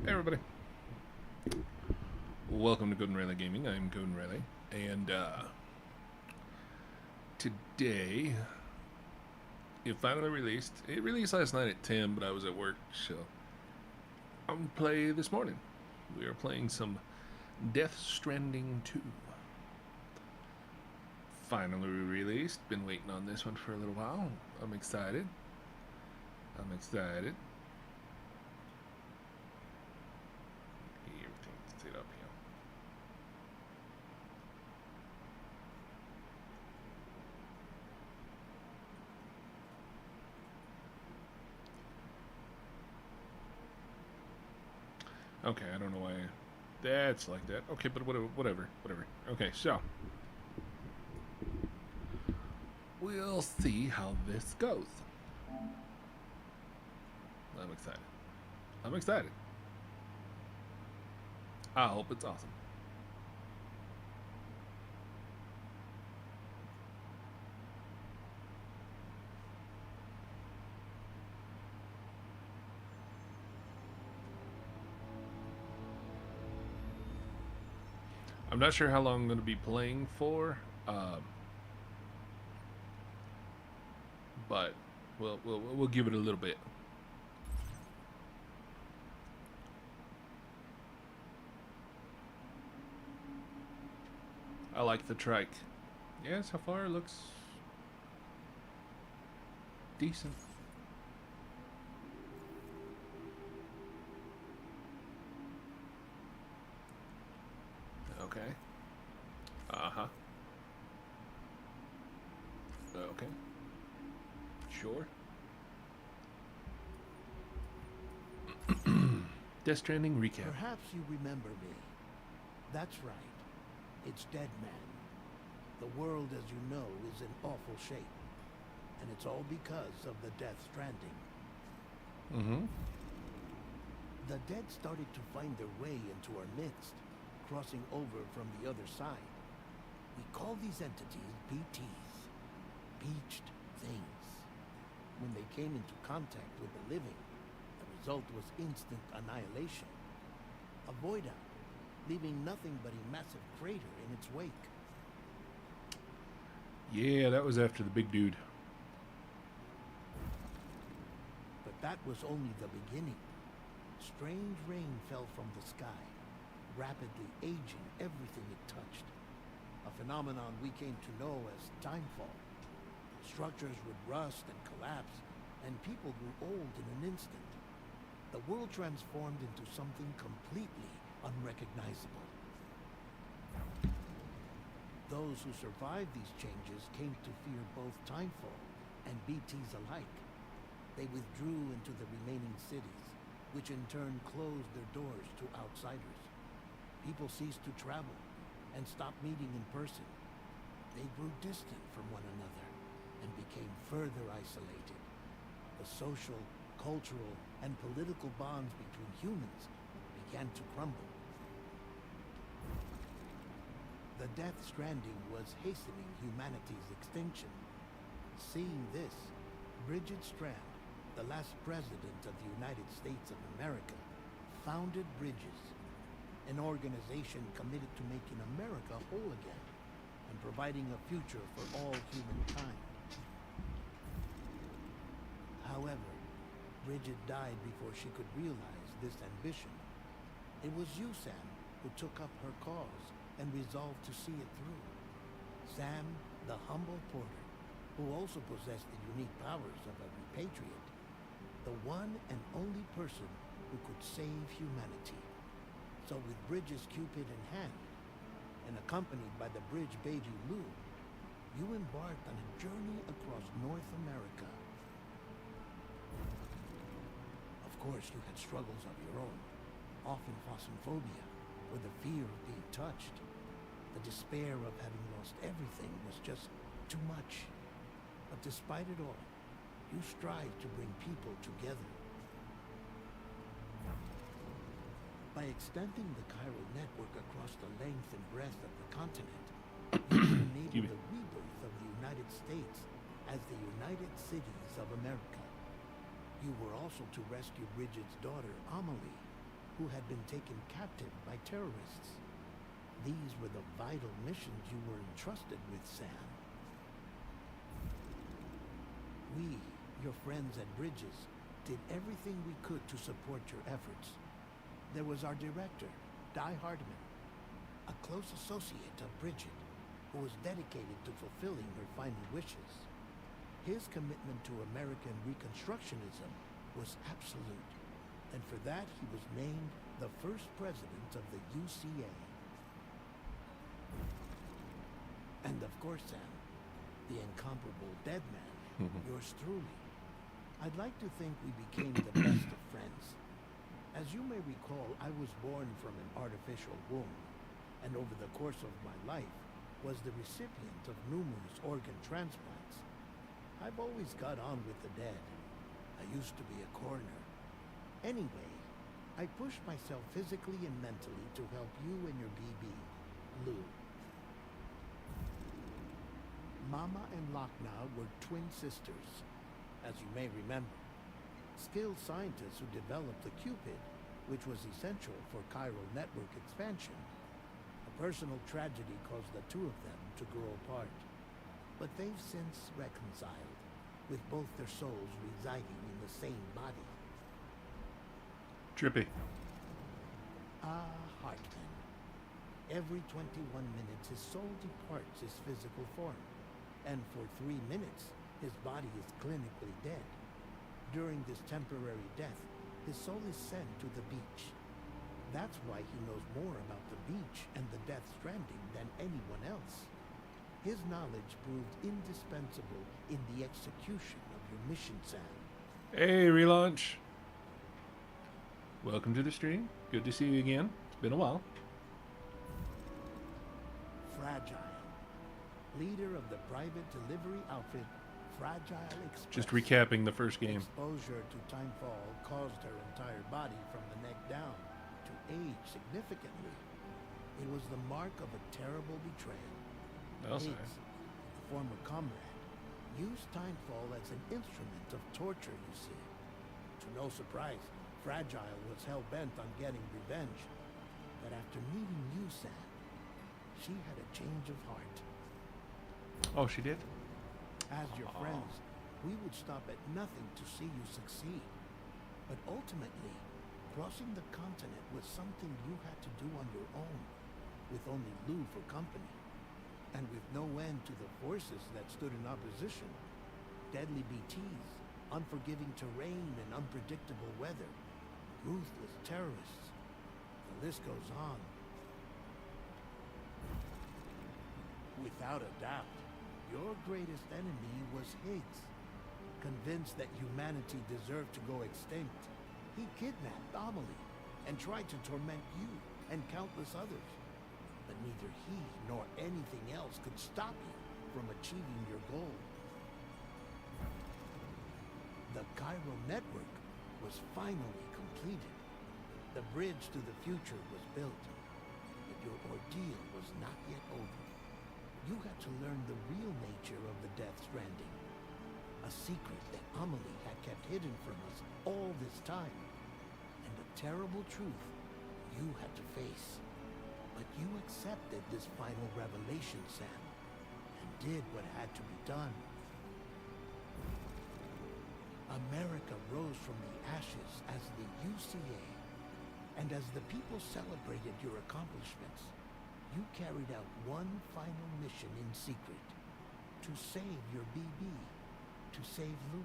Hey everybody, welcome to Golden Rayleigh Gaming. I'm Golden Rayleigh, and today it finally released. It released last night at 10, but I was at work, so I'm gonna play this morning. We are playing some Death Stranding 2. Finally released. Been waiting on this one for a little while. I'm excited. I'm excited. Everything's set up here. Okay, I don't know why that's like that. Okay, but whatever. Okay, so we'll see how this goes. I'm excited. I'm excited. I hope it's awesome. I'm not sure how long I'm going to be playing for, but we'll give it a little bit. I like the trike. Yeah, so far it looks decent. Okay. Uh-huh. Okay. Sure. Death Stranding recap. Perhaps you remember me. That's right. It's Dead Man. The world, as you know, is in awful shape. And it's all because of the Death Stranding. Mm-hmm. The dead started to find their way into our midst, crossing over from the other side. We call these entities BTs. Beached Things. When they came into contact with the living, the result was instant annihilation. A void out, leaving nothing but a massive crater in its wake. Yeah, that was after the big dude. But that was only the beginning. Strange rain fell from the sky, rapidly aging everything it touched. A phenomenon we came to know as timefall. Structures would rust and collapse, and people grew old in an instant. The world transformed into something completely unrecognizable. Those who survived these changes came to fear both timefall and BTs alike. They withdrew into the remaining cities, which in turn closed their doors to outsiders. People ceased to travel and stopped meeting in person. They grew distant from one another and became further isolated. The social, cultural, and political bonds between humans began to crumble. The Death Stranding was hastening humanity's extinction. Seeing this, Bridget Strand, the last president of the United States of America, founded Bridges, an organization committed to making America whole again and providing a future for all humankind. However, Bridget died before she could realize this ambition. It was you, Sam, who took up her cause and resolved to see it through. Sam, the humble porter, who also possessed the unique powers of a repatriate, the one and only person who could save humanity. So with Bridges' Cupid in hand, and accompanied by the bridge baby Lou, you embarked on a journey across North America. Of course, you had struggles of your own, often phosmophobia, or the fear of being touched. The despair of having lost everything was just too much. But despite it all, you strive to bring people together. By extending the chiral network across the length and breadth of the continent, you enable the rebirth of the United States as the United Cities of America. You were also to rescue Bridget's daughter, Amelie, who had been taken captive by terrorists. These were the vital missions you were entrusted with, Sam. We, your friends at Bridges, did everything we could to support your efforts. There was our director, Di Hardman, a close associate of Bridget, who was dedicated to fulfilling her final wishes. His commitment to American Reconstructionism was absolute, and for that he was named the first president of the UCA. And of course, Sam, the incomparable dead man, yours truly. I'd like to think we became the best of friends. As you may recall, I was born from an artificial womb, and over the course of my life was the recipient of numerous organ transplants. I've always got on with the dead. I used to be a coroner. Anyway, I pushed myself physically and mentally to help you and your BB, Lou. Mama and Lochna were twin sisters, as you may remember. Skilled scientists who developed the Cupid, which was essential for chiral network expansion. A personal tragedy caused the two of them to grow apart, but they've since reconciled, with both their souls residing in the same body. Trippy. Hartman. Every 21 minutes his soul departs his physical form, and for 3 minutes his body is clinically dead. During this temporary death, his soul is sent to the beach. That's why he knows more about the beach and the Death Stranding than anyone else. His knowledge proved indispensable in the execution of your mission, Sam. Hey, relaunch. Welcome to the stream. Good to see you again. It's been a while. Fragile. Leader of the private delivery outfit, Fragile Express. Just recapping the first game. Exposure to timefall caused her entire body from the neck down to age significantly. It was the mark of a terrible betrayal. Also, Higgs, a former comrade, used timefall as an instrument of torture, you see. To no surprise, Fragile was hell-bent on getting revenge. But after meeting you, Sam, she had a change of heart. oh, she did? As your friends, we would stop at nothing to see you succeed. But ultimately, crossing the continent was something you had to do on your own, with only Lou for company, and with no end to the forces that stood in opposition. Deadly BTs, unforgiving terrain and unpredictable weather, ruthless terrorists. The list goes on. Without a doubt, your greatest enemy was Higgs. Convinced that humanity deserved to go extinct, he kidnapped Amelie and tried to torment you and countless others. But neither he nor anything else could stop you from achieving your goal. The chiral network was finally completed. The bridge to the future was built, but your ordeal was not yet over. You had to learn the real nature of the Death Stranding, a secret that Amelie had kept hidden from us all this time, and a terrible truth you had to face. But you accepted this final revelation, Sam, and did what had to be done. America rose from the ashes as the UCA, and as the people celebrated your accomplishments, you carried out one final mission in secret, to save your BB, to save Lou.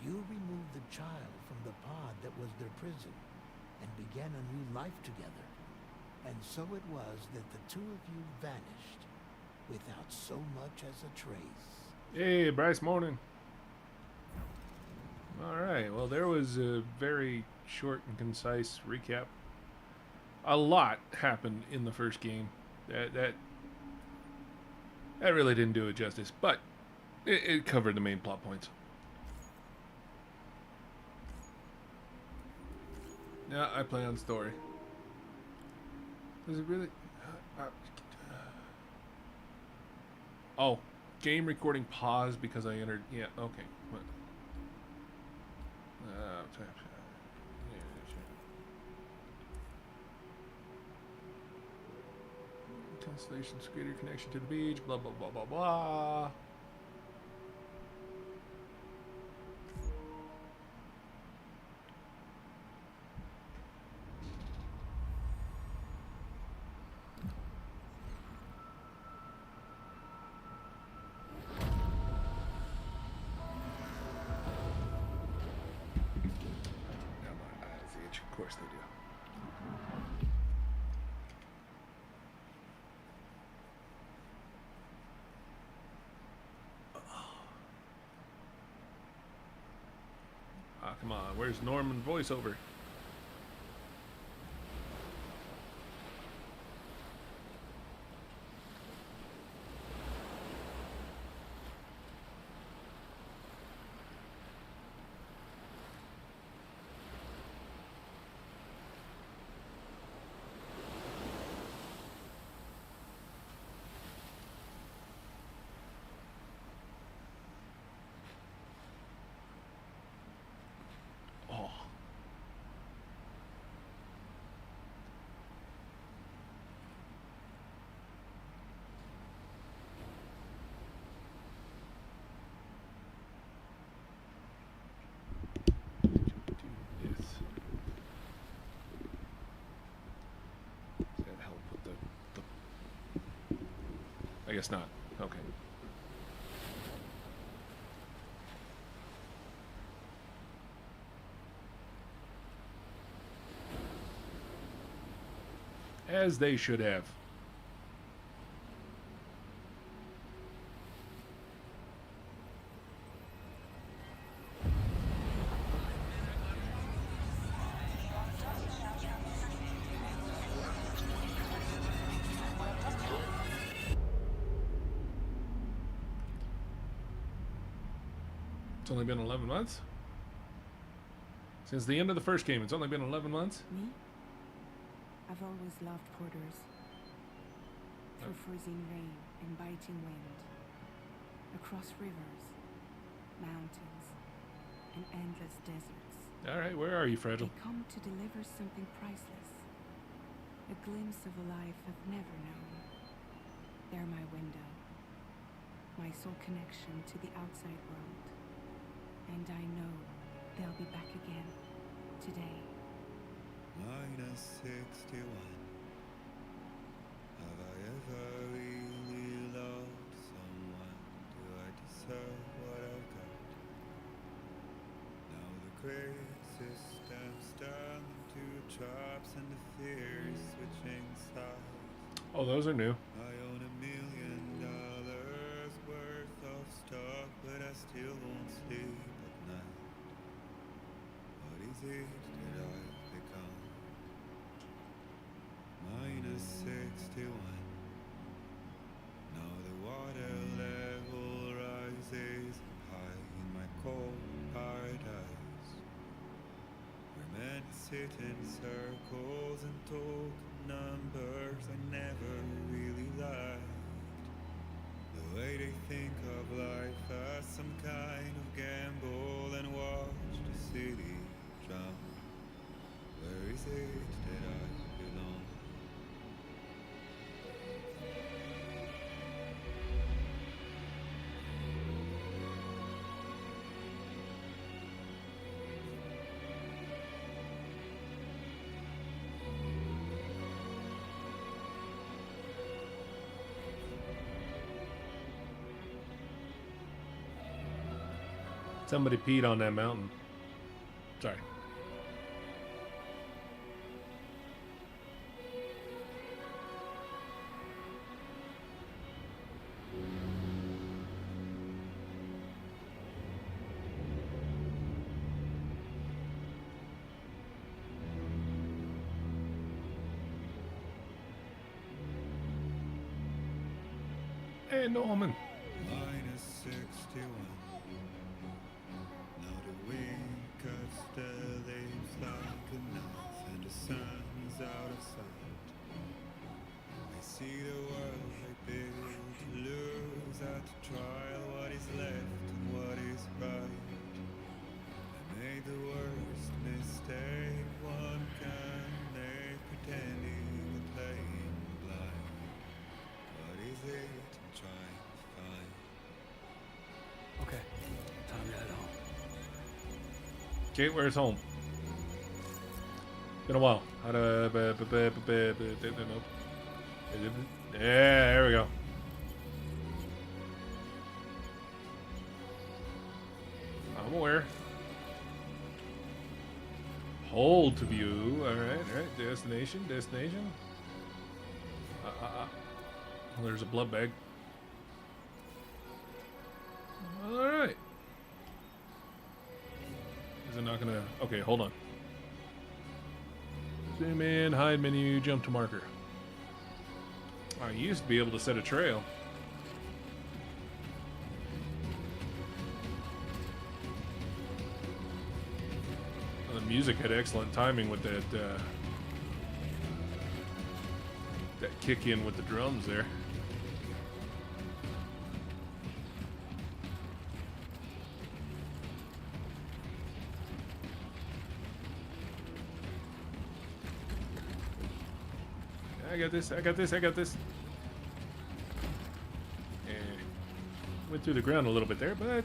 You removed the child from the pod that was their prison, and began a new life together. And so it was that the two of you vanished, without so much as a trace. Hey, Bryce, morning. Alright, well, there was a very short and concise recap. A lot happened in the first game. That really didn't do it justice, but it covered the main plot points. Yeah, I play on story. Does it really? Oh, game recording paused because I entered. Yeah, okay. Constellation's greater connection to the beach. Blah blah blah blah blah. Now my eyes itch. Of course they do. Ah, come on. Where's Norman voiceover? Oh. Yes. Does that help with the... I guess not. Okay. As they should have. It's only been 11 months? Since the end of the first game, it's only been 11 months? Me? I've always loved porters. Through freezing rain and biting wind. Across rivers, mountains, and endless deserts. Alright, where are you, Fragile? They come to deliver something priceless. A glimpse of a life I've never known. They're my window. My sole connection to the outside world. And I know they'll be back again. Today. Minus 61. Have I ever really loved someone? Do I deserve what I've got? Now the gray system's turned into traps and the fear is switching sides. Oh, those are new. I own $1 million worth of stock, but I still won't sleep at night. What is it that I've become? Minus 61. Now the water level rises high in my cold paradise. We're meant to sit in circles and talk numbers I never really liked. The way they think of life as some kind of gamble and watch the city drown. Where is it that I belong? Somebody peed on that mountain. Sorry. Hey, Norman. Minus 61. Now the wind cuts the leaves like a knife and the sun's out of sight. I see the world I built to lose at the trial, what is left and what is right. I made the worst mistake one can make, pretending we're playing blind. Okay, where's home? Been a while. How to... Yeah, there we go. I'm aware. Hold to view. Alright, alright. Destination, destination. Well, there's a blood bag. Alright. Is it not gonna... Okay, hold on. Zoom in, hide menu, jump to marker. I used to be able to set a trail. Well, the music had excellent timing with that that kick in with the drums there. I got this, I got this, I got this. And went through the ground a little bit there, but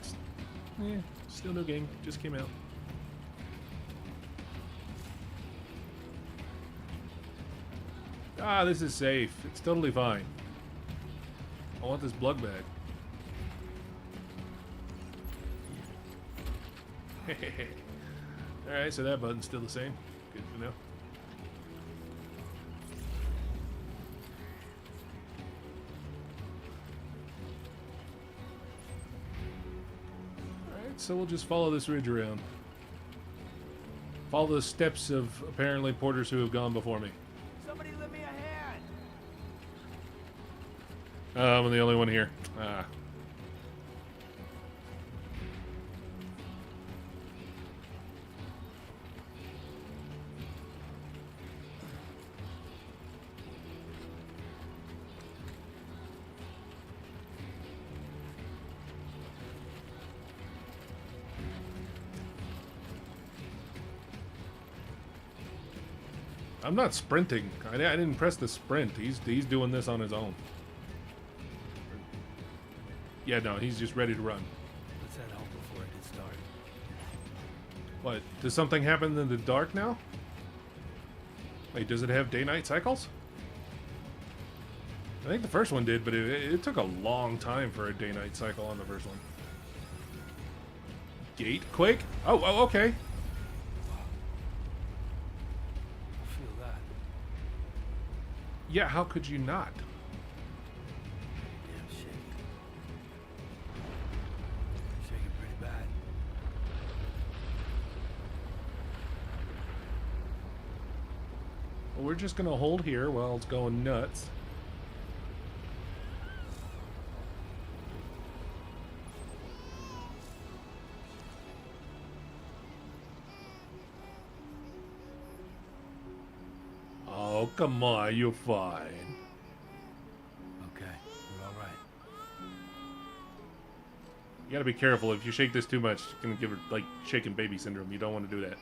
still no game. Just came out. Ah, this is safe. It's totally fine. I want this blood bag. Alright, so that button's still the same. Good to know. Alright, so we'll just follow this ridge around. Follow the steps of apparently porters who have gone before me. Somebody lend me a hand. I'm the only one here. Ah. I'm not sprinting. I didn't press the sprint. He's doing this on his own. Yeah, no, he's just ready to run. Let's head home before it gets dark. What? Does something happen in the dark now? Wait, does it have day-night cycles? I think the first one did, but it took a long time for a day-night cycle on the first one. Gate? Quake? Oh, okay. Yeah, how could you not? Yeah, I'm shaking. Shaking pretty bad. Well, we're just gonna hold here while it's going nuts. Oh, come on, you're fine. Okay, we're all right. You gotta be careful. If you shake this too much, it's gonna give her, like, shaken baby syndrome. You don't want to do that.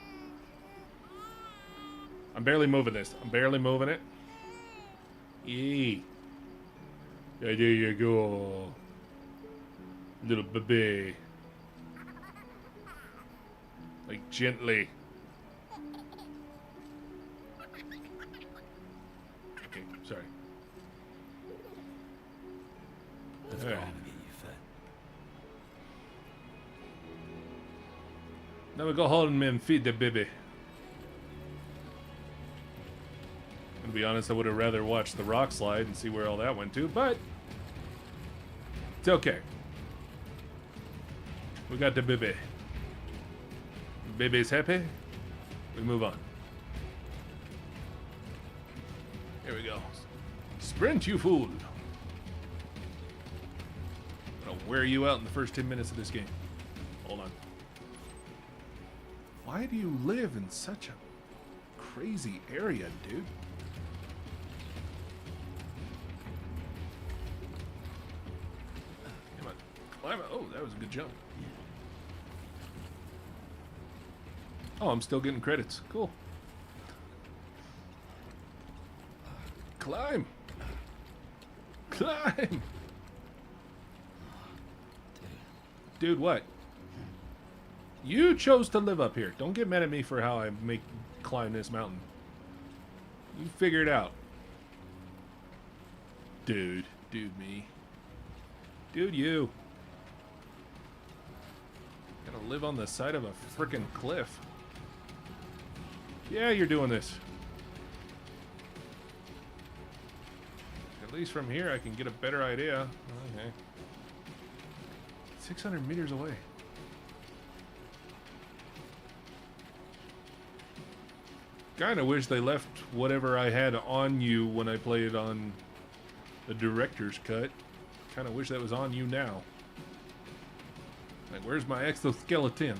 I'm barely moving this. I'm barely moving it. Yee. Yeah, there you go. Little baby. Like, gently. Okay, sorry. Let's go home and get you fed. Now we go home and feed the baby. To be honest, I would have rather watched the rock slide and see where all that went to, but it's okay. We got the baby. Baby's happy. We move on. Here we go. Sprint, you fool. I'm gonna wear you out in the first 10 minutes of this game. Hold on. Why do you live in such a crazy area, dude? Come on. Climb it. Oh, that was a good jump. Oh, I'm still getting credits. Cool. Climb! Climb! Dude, what? You chose to live up here. Don't get mad at me for how I make climb this mountain. You figure it out. Dude. Dude me. Dude you. Gotta live on the side of a frickin' cliff. Yeah, you're doing this. At least from here I can get a better idea. Okay. 600 meters away. Kinda wish they left whatever I had on you when I played on the director's cut. Kinda wish that was on you now. Like, where's my exoskeleton?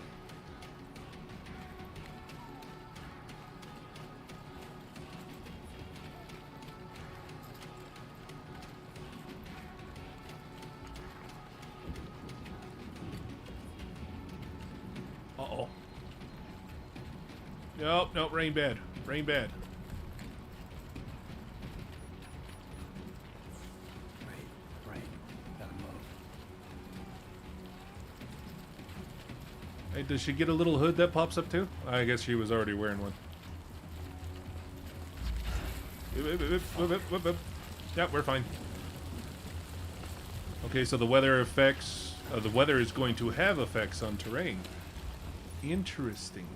Uh-oh. Nope, nope, rain bad. Rain bad. Right. Gotta move. Hey, does she get a little hood that pops up too? I guess she was already wearing one. Yeah, we're fine. Okay, so the weather effects... the weather is going to have effects on terrain. Interesting.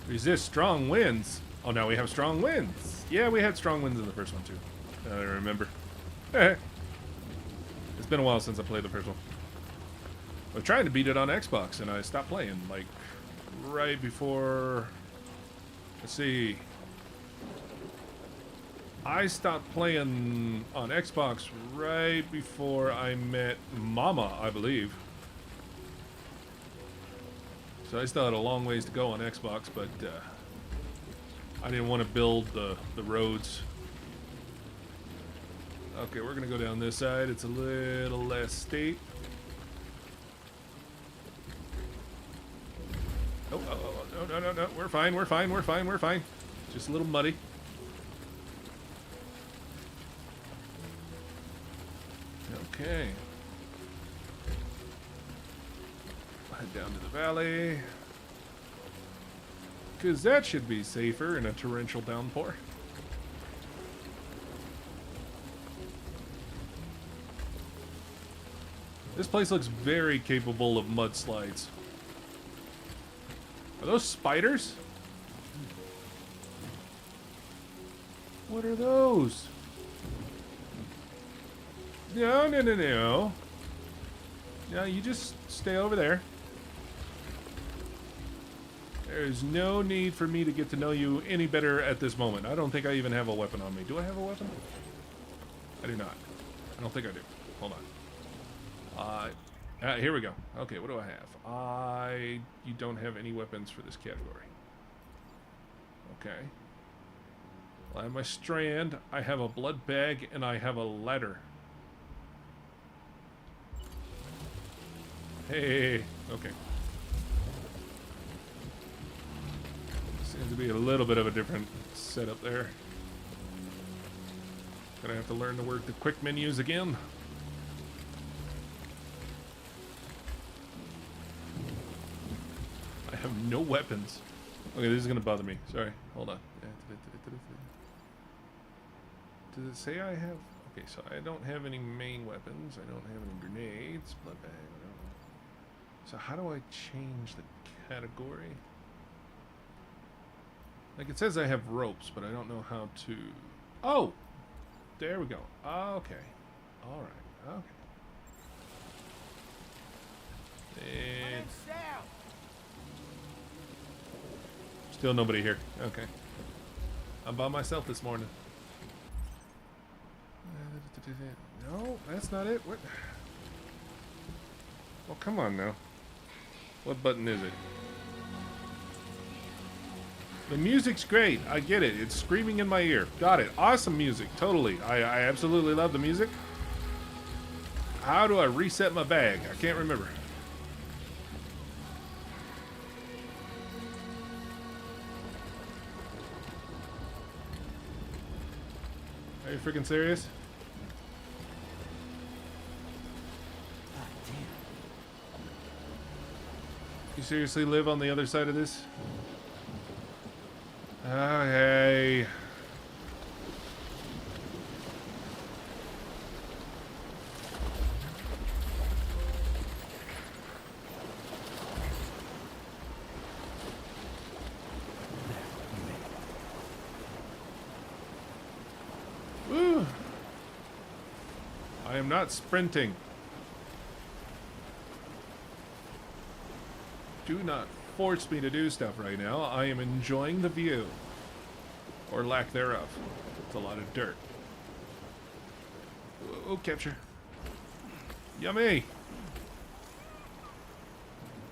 Resist strong winds. Oh, now we have strong winds. Yeah, we had strong winds in the first one too. I remember. It's been a while since I played the first one. I was trying to beat it on Xbox and I stopped playing like right before... Let's see. I stopped playing on Xbox right before I met Mama, I believe. So I still had a long ways to go on Xbox, but I didn't want to build the roads. Okay, we're going to go down this side. It's a little less steep. Oh, no. We're fine. Just a little muddy. Okay. Head down to the valley. Because that should be safer in a torrential downpour. This place looks very capable of mudslides. Are those spiders? What are those? No. No, you just stay over there. There's no need for me to get to know you any better at this moment. I don't think I even have a weapon on me. Do I have a weapon? I do not. I don't think I do. Hold on. Here we go. Okay, what do I have? You don't have any weapons for this category. Okay. Well, I have my strand, I have a blood bag, and I have a ladder. Hey, okay. Seems to be a little bit of a different setup there. Gonna have to learn to work the quick menus again. I have no weapons. Okay, this is gonna bother me. Sorry, hold on. Does it say I have... Okay, so I don't have any main weapons. I don't have any grenades. Blood bag. So how do I change the category? Like, it says I have ropes, but I don't know how to... Oh! There we go. Okay. Alright. Okay. And... Still nobody here. Okay. I'm by myself this morning. No, that's not it. What? Oh, come on now. What button is it? The music's great. I get it. It's screaming in my ear. Got it. Awesome music. Totally. I absolutely love the music. How do I reset my bag? I can't remember. Are you freaking serious? You seriously live on the other side of this? Okay. Woo! I am not sprinting. Do not force me to do stuff right now. I am enjoying the view. Or lack thereof. It's a lot of dirt. Oh, capture. Yummy!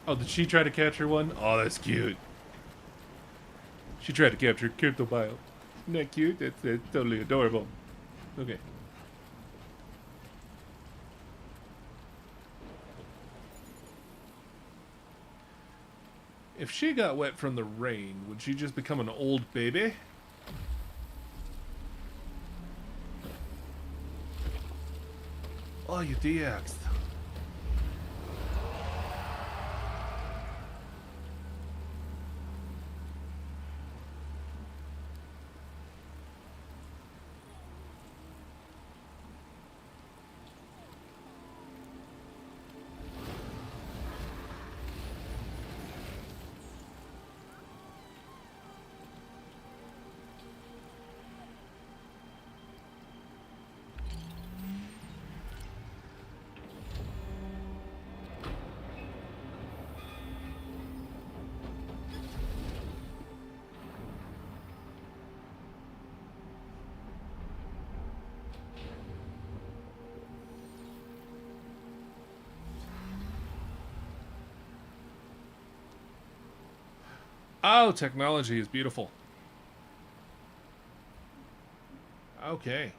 Oh, did she try to capture one? Oh, that's cute. She tried to capture crypto bio. Isn't that cute? That's totally adorable. Okay. If she got wet from the rain, would she just become an old baby? Oh, you DX'd. Oh, technology is beautiful. Okay.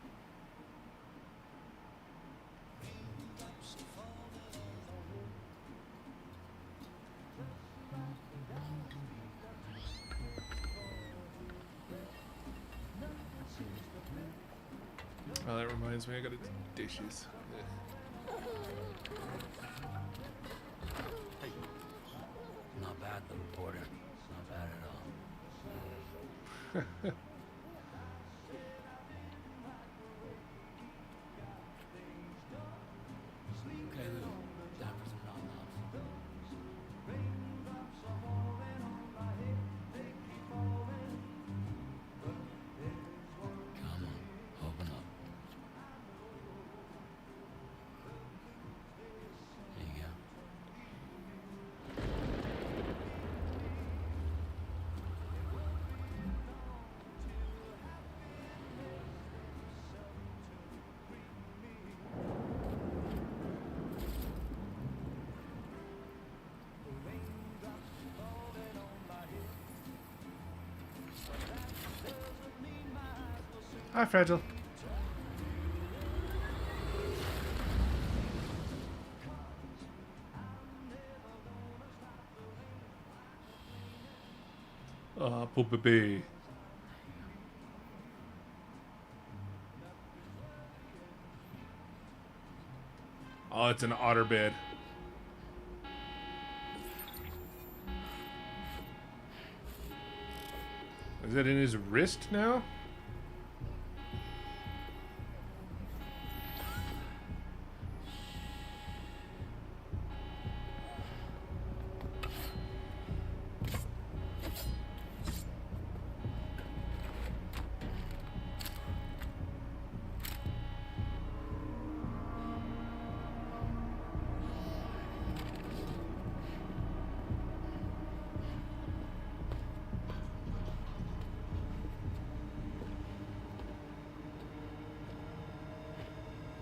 Oh, that reminds me, I gotta do dishes. Not bad, the reporter. Not bad at all. Okay, Lou. Time for some non-noms. Come on, open up. There you go. Hi, Fragile. Ah, poor baby. Oh, it's an otter bed. Is it in his wrist now?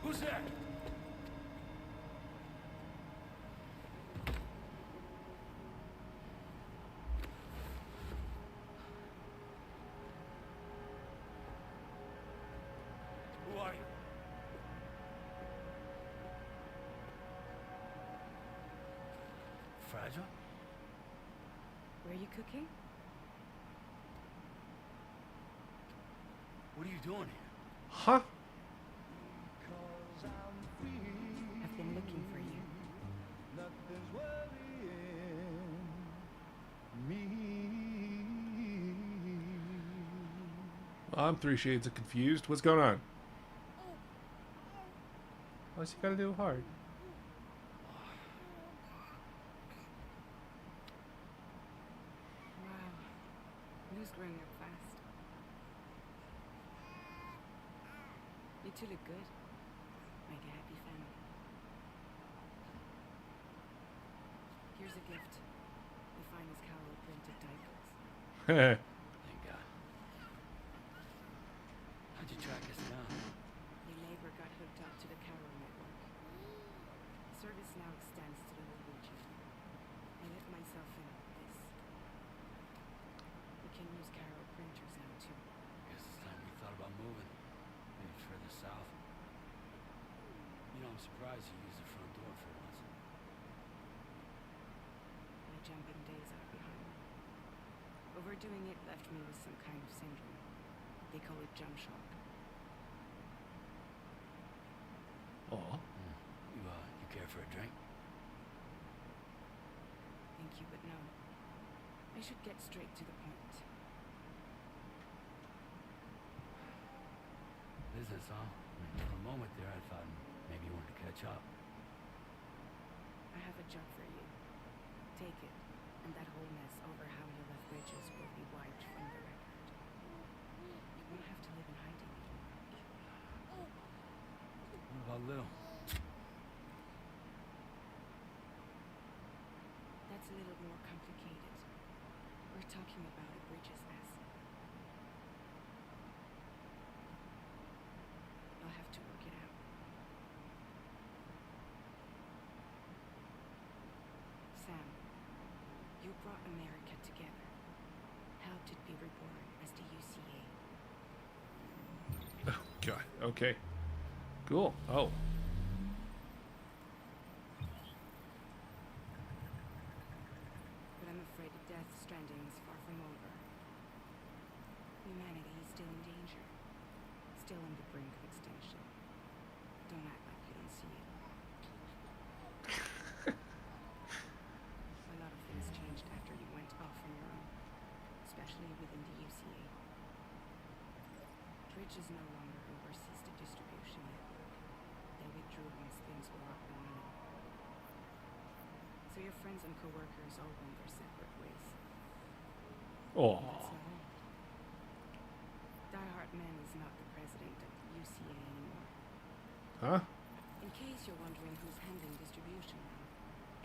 Who's there? Who are you? Fragile? Were you cooking? What are you doing here? Huh? I've been looking for you. I'm three shades of confused. What's going on? What's he gotta do hard? Wow. Lou's growing up fast. You two look good. Make a happy family. Here's a gift. The finest Carol printed diapers. Thank God. How'd you track us down? The neighbor got hooked up to the Carol network. Service now extends to the whole region. I let myself in on this. We can use Carol printers now too. Guess it's time we thought about moving. Maybe further south. You know, I'm surprised you used the front door for once. My jumping days are behind me. Overdoing it left me with some kind of syndrome. They call it jump shock. Oh. You care for a drink? Thank you, but no. I should get straight to the point. Business, huh? For a moment there, I thought maybe you wanted to catch up. I have a job for you. Take it, and that whole mess over how you left Bridges will be wiped from the record. You won't have to live in hiding anymore. What about Lil? That's a little more complicated. We're talking about a Bridges asset. I'll have to work it out. Sam, you brought America together. Helped it be reborn as the UCA. Oh, God. Okay. Cool. Oh. But I'm afraid the death stranding is far from over. Humanity is still in danger. Still on the brink of extinction. Don't act like you don't see it. A lot of things changed after you went off on your own. Especially within the UCA. Bridges no longer oversees the distribution network. They withdrew once things were up and running. So your friends and co-workers all went their separate ways. Oh. That's not all. Die Hartman is not the president of the UCA anymore. Huh? In case you're wondering who's handling distribution now,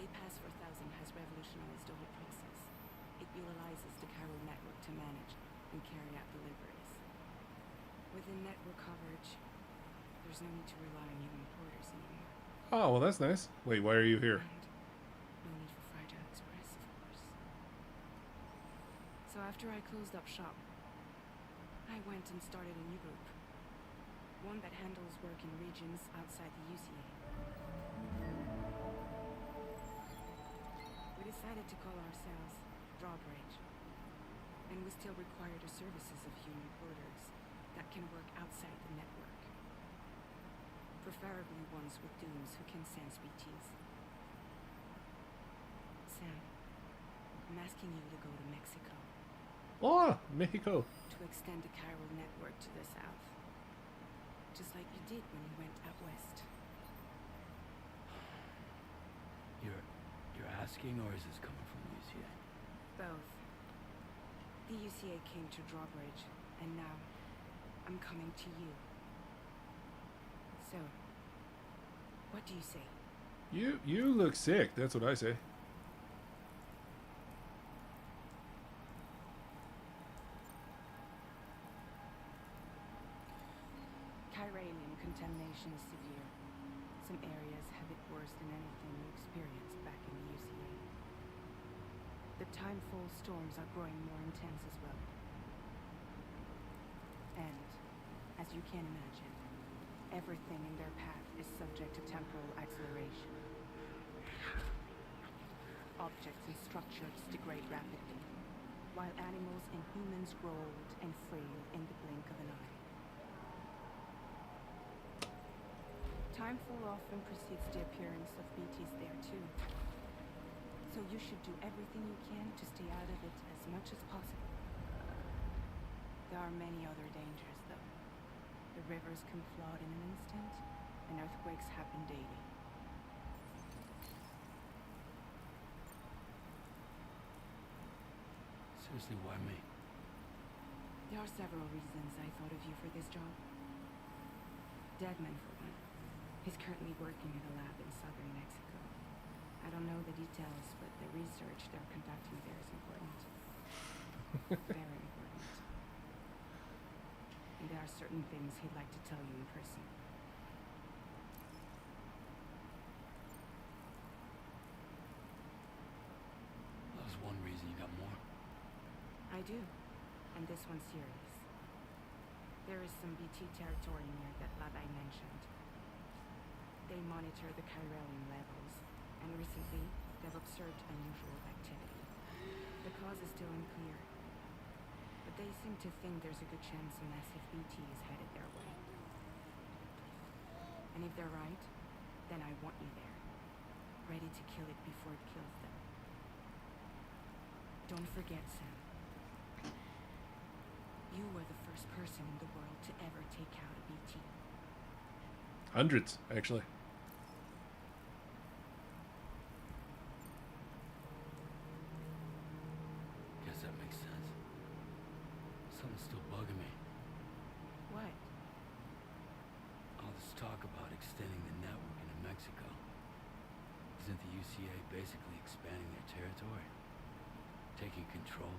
a pass for 1,000 has revolutionized the whole process. It utilizes the Carol network to manage and carry out deliveries. Within network coverage, there's no need to rely on human porters anymore. Oh, well, that's nice. Wait, why are you here? And no need for Fragile Express, of course. So after I closed up shop, I went and started a new group. One that handles work in regions outside the UCA. We decided to call ourselves Drawbridge. And we still require the services of human porters that can work outside the network. Preferably ones with dooms who can sense BTs. Sam, I'm asking you to go to Mexico. Oh, Mexico. To extend the Carol network to the south. Just like you did when you went out west. You're asking, or is this coming from the UCA? Both. The UCA came to Drawbridge, and now I'm coming to you. So, what do you say? You look sick. That's what I say. Chiralium contamination is severe. Some areas have it worse than anything we experienced back in the UCA. The timefall storms are growing more intense as well. And, as you can imagine, everything in their path is subject to temporal acceleration. Objects and structures degrade rapidly, while animals and humans grow old and frail in the blink of an eye. Timefall often precedes the appearance of BTs there too. So you should do everything you can to stay out of it as much as possible. There are many other dangers, though. The rivers can flood in an instant, and earthquakes happen daily. Seriously, why me? There are several reasons I thought of you for this job. Deadman, for one. He's currently working at a lab in southern Mexico. I don't know the details, but the research they're conducting there is important. Very important. And there are certain things he'd like to tell you in person. That was one reason. You got more? I do. And this one's serious. There is some BT territory near that lab I mentioned. They monitor the chiralium levels, and recently they've observed unusual activity. The cause is still unclear, but they seem to think there's a good chance a massive BT is headed their way. And if they're right, then I want you there, ready to kill it before it kills them. Don't forget, Sam. You were the first person in the world to ever take out a BT. Hundreds, actually. Guess that makes sense. Something's still bugging me. What? All this talk about extending the network into Mexico. Isn't the UCA basically expanding their territory? Taking control,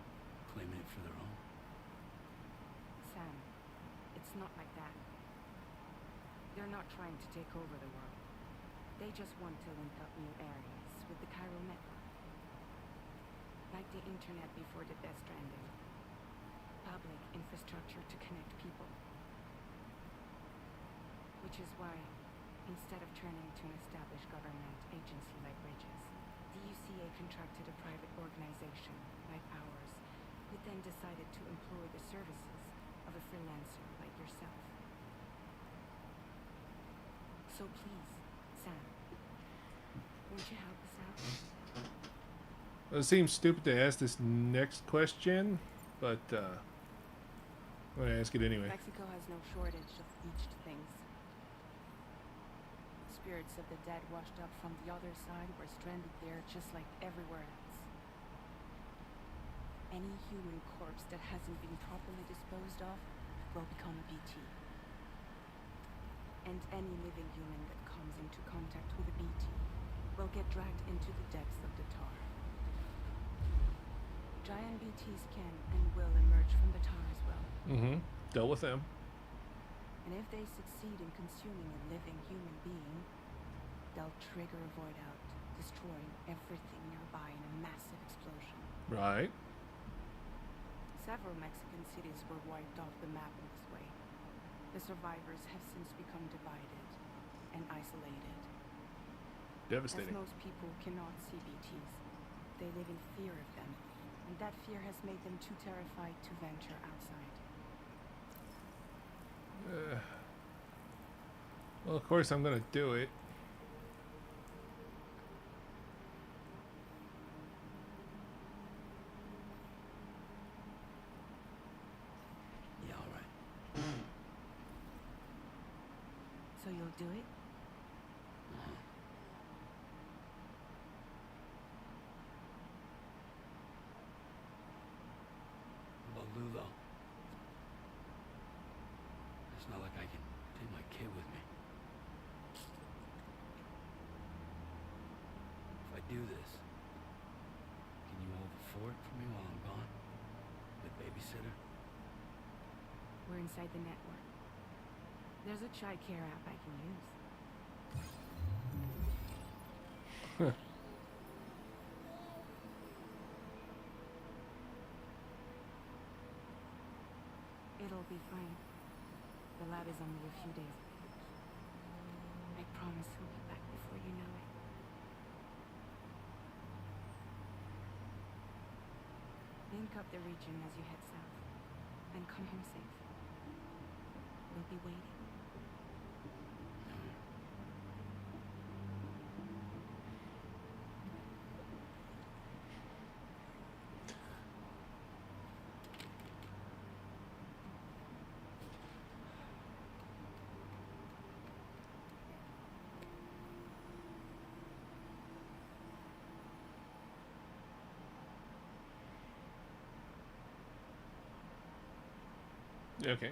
claiming it for their own? Sam, it's not like that. They're not trying to take over the world. They just want to link up new areas with the chiral network. Like the internet before the Death Stranding. Public infrastructure to connect people. Which is why, instead of turning to an established government agency like Bridges, the UCA contracted a private organization like ours, who then decided to employ the services of a freelancer like yourself. So please, Sam, won't you help us out? Well, it seems stupid to ask this next question, but I'm going to ask it anyway. Mexico has no shortage of beached things. Spirits of the dead washed up from the other side were stranded there just like everywhere else. Any human corpse that hasn't been properly disposed of will become a BT. And any living human that comes into contact with a BT will get dragged into the depths of the tar. Giant BTs can and will emerge from the tar as well. Mm-hmm. Dealt with them. And if they succeed in consuming a living human being, they'll trigger a void out, destroying everything nearby in a massive explosion. Right. Several Mexican cities were wiped off the map in this way. The survivors have since become divided and isolated. Devastating. As most people cannot see BTs, they live in fear of them, and that fear has made them too terrified to venture outside. Well, of course I'm going to do it. Yeah, all right. So you'll do it? About Lulo. It's not like I can take my kid with me. If I do this, can you hold the fort for me while I'm gone? The babysitter? We're inside the network. There's a child care app I can use. It'll be fine. The lab is only a few days away. I promise he'll be back before you know it. Link up the region as you head south, and come home safe. We'll be waiting. Okay.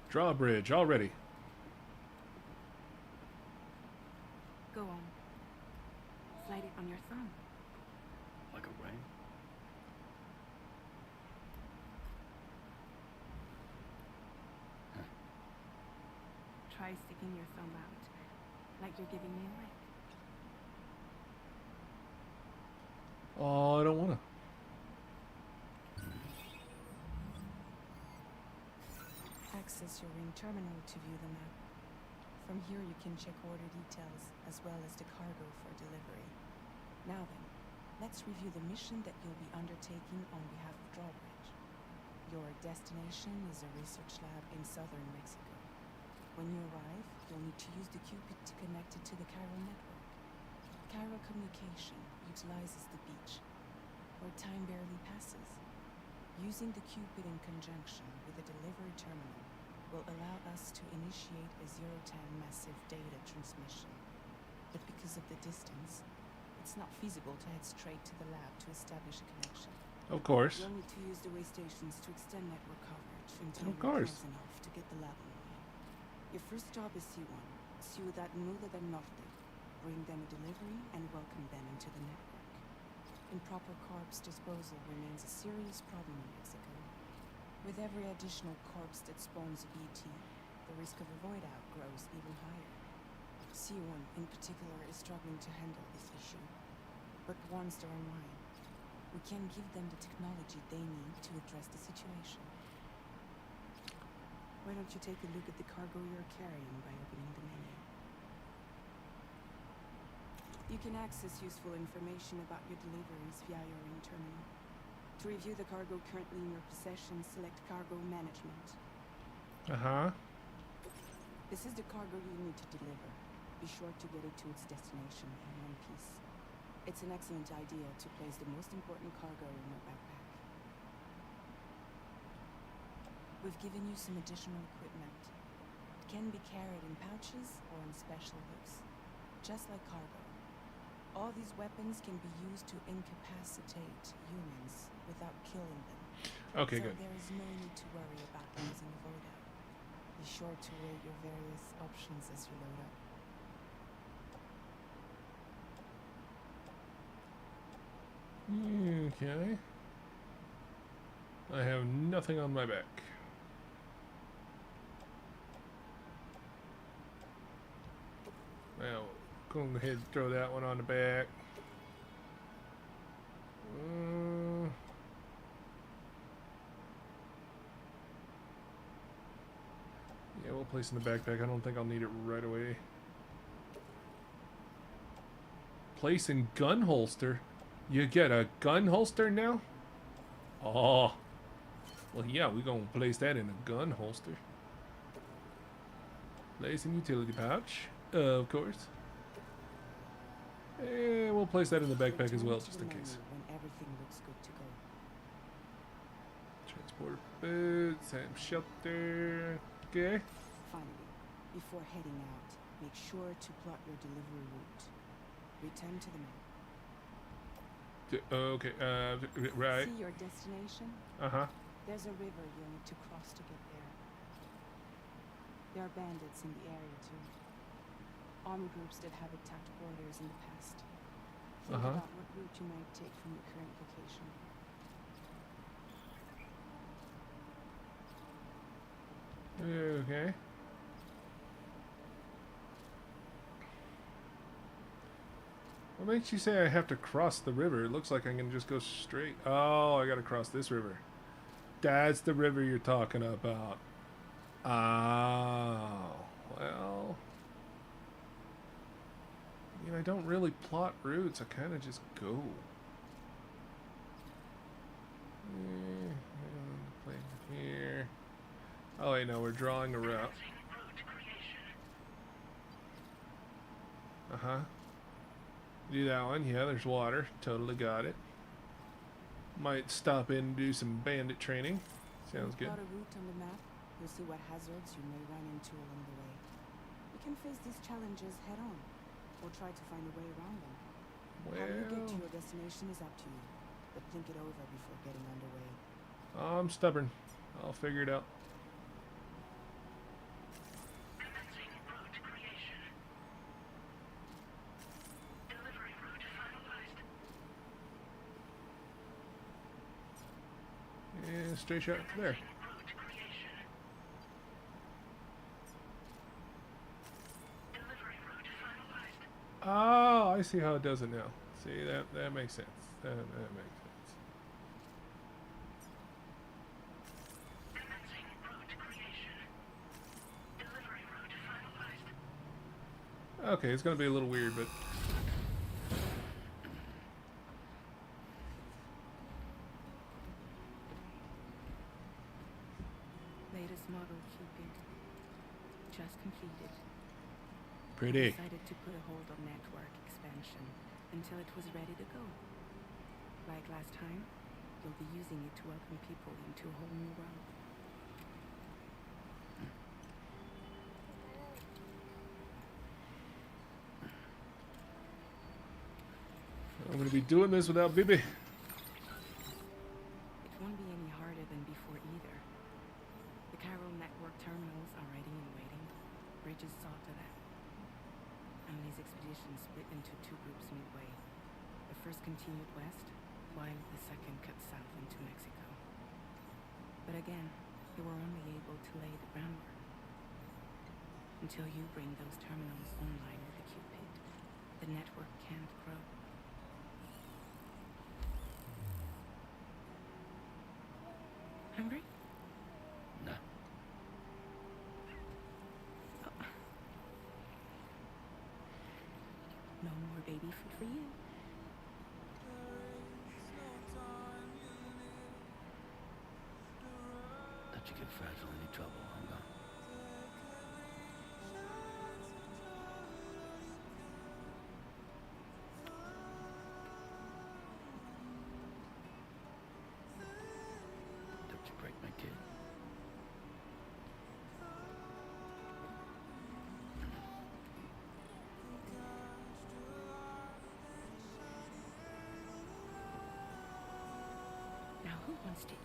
Drawbridge already. Go on. Slide it on your thumb. Like a ring? Try sticking your thumb out, like you're giving me a lick. Oh, I don't want to. Access your ring terminal to view the map. From here you can check order details as well as the cargo for delivery. Now then, let's review the mission that you'll be undertaking on behalf of Drawbridge. Your destination is a research lab in southern Mexico. When you arrive, you'll need to use the Cupid to connect it to the Cairo network. Cairo communication utilizes the beach, where time barely passes. Using the Cupid in conjunction with the delivery terminal will allow us to initiate a 010 massive data transmission. But because of the distance, it's not feasible to head straight to the lab to establish a connection. Of course. You'll need to use the way stations to extend network coverage until Of you're course. close enough to get the lab online. Your first job is C1, Ciudad Nueva del Norte. Bring them a delivery and welcome them into the network. Improper corpse disposal remains a serious problem in Mexico. With every additional corpse that spawns a BT, the risk of a void out grows even higher. C1 in particular is struggling to handle this issue. But once they're online, we can give them the technology they need to address the situation. Why don't you take a look at the cargo you're carrying by opening the menu? You can access useful information about your deliveries via your ring terminal. To review the cargo currently in your possession, select Cargo Management. Uh-huh. This is the cargo you need to deliver. Be sure to get it to its destination in one piece. It's an excellent idea to place the most important cargo in your backpack. We've given you some additional equipment. It can be carried in pouches or in special hooks, just like cargo. All these weapons can be used to incapacitate humans without killing them. Okay, So good. there is no need to worry about losing a void out. Be sure to weigh your various options as you load up. Okay. I have nothing on my back. Well, go ahead and throw that one on the back. Yeah, we'll place in the backpack. I don't think I'll need it right away. Place in gun holster? You get a gun holster now? Oh. Well, yeah, we're going to place that in a gun holster. Place in utility pouch, of course. And we'll place that in the backpack as well, Return to just the in menu case. when everything looks good to go. Transport boots and shelter. Okay. Finally, before heading out, make sure to plot your delivery route. Return to the map. Okay, right. See your destination? Uh-huh. There's a river you'll need to cross to get there. There are bandits in the area too. Armed groups that have attacked borders in the past. Think Uh-huh. about what route you might take from your current location. Okay. What makes you say I have to cross the river? It looks like I can just go straight. Oh, I gotta cross this river. That's the river you're talking about. Oh, well. I mean, I don't really plot routes. I kind of just go. Play here. Oh, wait, no, we're drawing a route. Do that one. Yeah, there's water. Totally got it. Might stop in and do some bandit training. Sounds good. Plot a route on the map. You'll see what hazards you may run into along the way. You can face these challenges head on, or try to find a way around them. How you get to Well, your destination is up to you, but think it over before getting underway. I'm stubborn. I'll figure it out. Commencing route creation. Delivery route finalized. And straight shot there. Route creation. Delivery route finalized. Oh, I see how it does it now. See, that makes sense. That makes sense. Commencing route creation. Delivery route finalized. Okay, it's gonna be a little weird, but Latest model Cupid. Just completed. pretty. Decided to put a hold on network expansion until it was ready to go. Like last time, you'll be using it to welcome people into a whole new world. I'm gonna be doing this without Bibi. It won't be any harder than before either. The Chiral network terminals are ready and waiting. Bridges saw to that. Emily's expedition split into two groups midway. The first continued west, while the second cut south into Mexico. But again, they were only able to lay the groundwork. Until you bring those terminals online with the Cupid, the network can't grow. Hungry? Nah. No more baby food for you. Let you get fragile any trouble. I'm gone. Don't you break my kid. Now who wants to eat?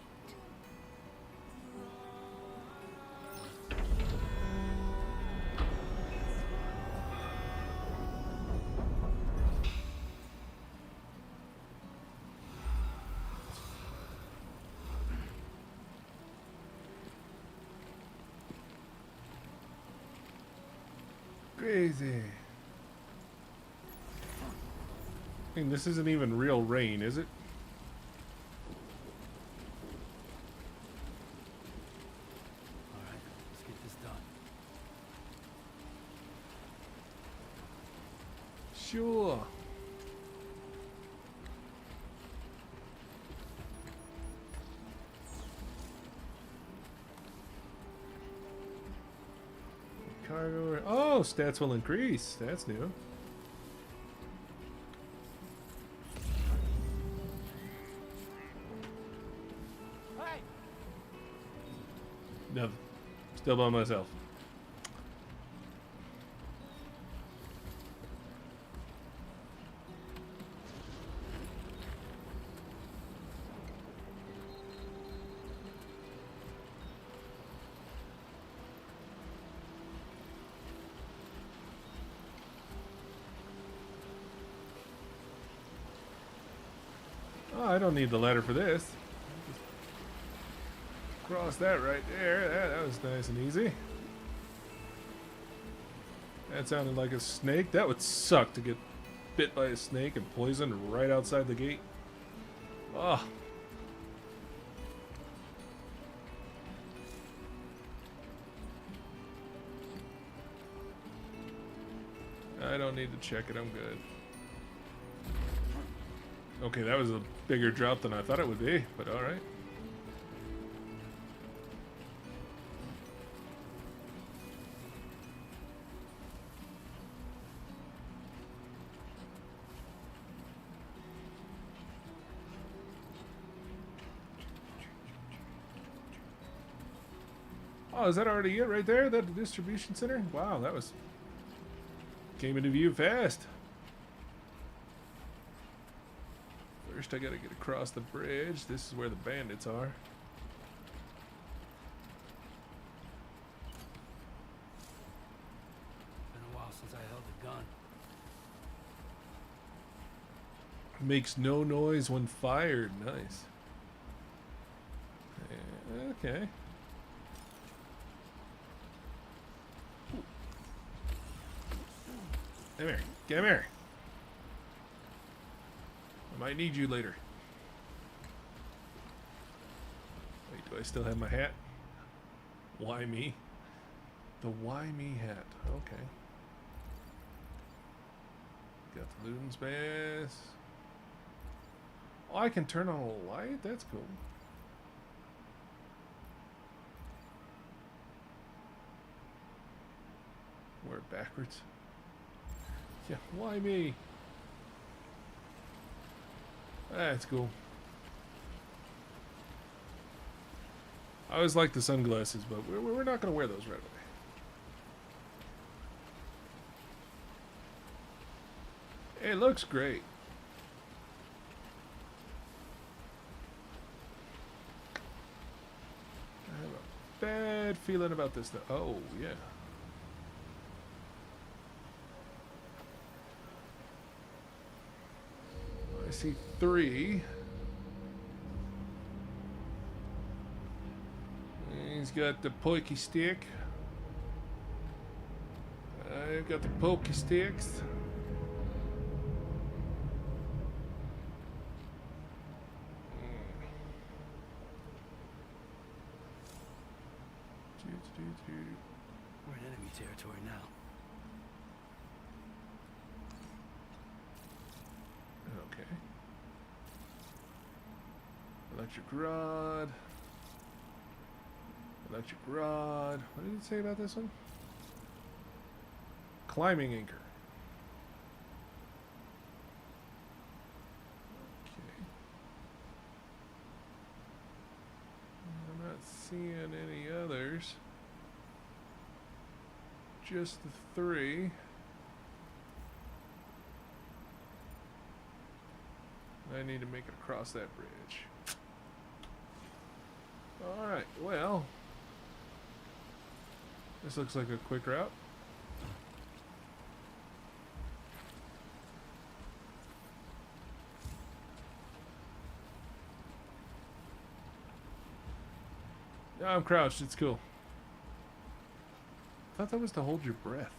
Crazy. I mean, this isn't even real rain, is it? All right, let's get this done. Sure. Cargo. Oh, stats will increase. That's new. No, still by myself. Oh, I don't need the ladder for this. Just cross that right there. That was nice and easy. That sounded like a snake. That would suck to get bit by a snake and poisoned right outside the gate. Oh. I don't need to check it. I'm good. Okay, that was a bigger drop than I thought it would be, but alright. Oh, is that already it right there? That distribution center? Wow, that was... came into view fast. First I gotta get across the bridge. This is where the bandits are. Been a while since I held a gun. Makes no noise when fired. Nice. Okay. Come here. Come here. I might need you later. Wait, do I still have my hat? Why me? The why me hat. Okay. Got the Luden's Bass. Oh, I can turn on a light? That's cool. Wear it backwards. Yeah, why me? That's cool. I always like the sunglasses, but we're not going to wear those right away. It looks great. I have a bad feeling about this though. Oh, yeah. I see 3. He's got the pokey stick. I've got the pokey sticks. We're in enemy territory now. Okay. Electric rod. Electric rod. What did it say about this one? Climbing anchor. Okay. I'm not seeing any others. Just the 3. I need to make it across that bridge. Alright, well. This looks like a quick route. Yeah, I'm crouched, it's cool. I thought that was to hold your breath.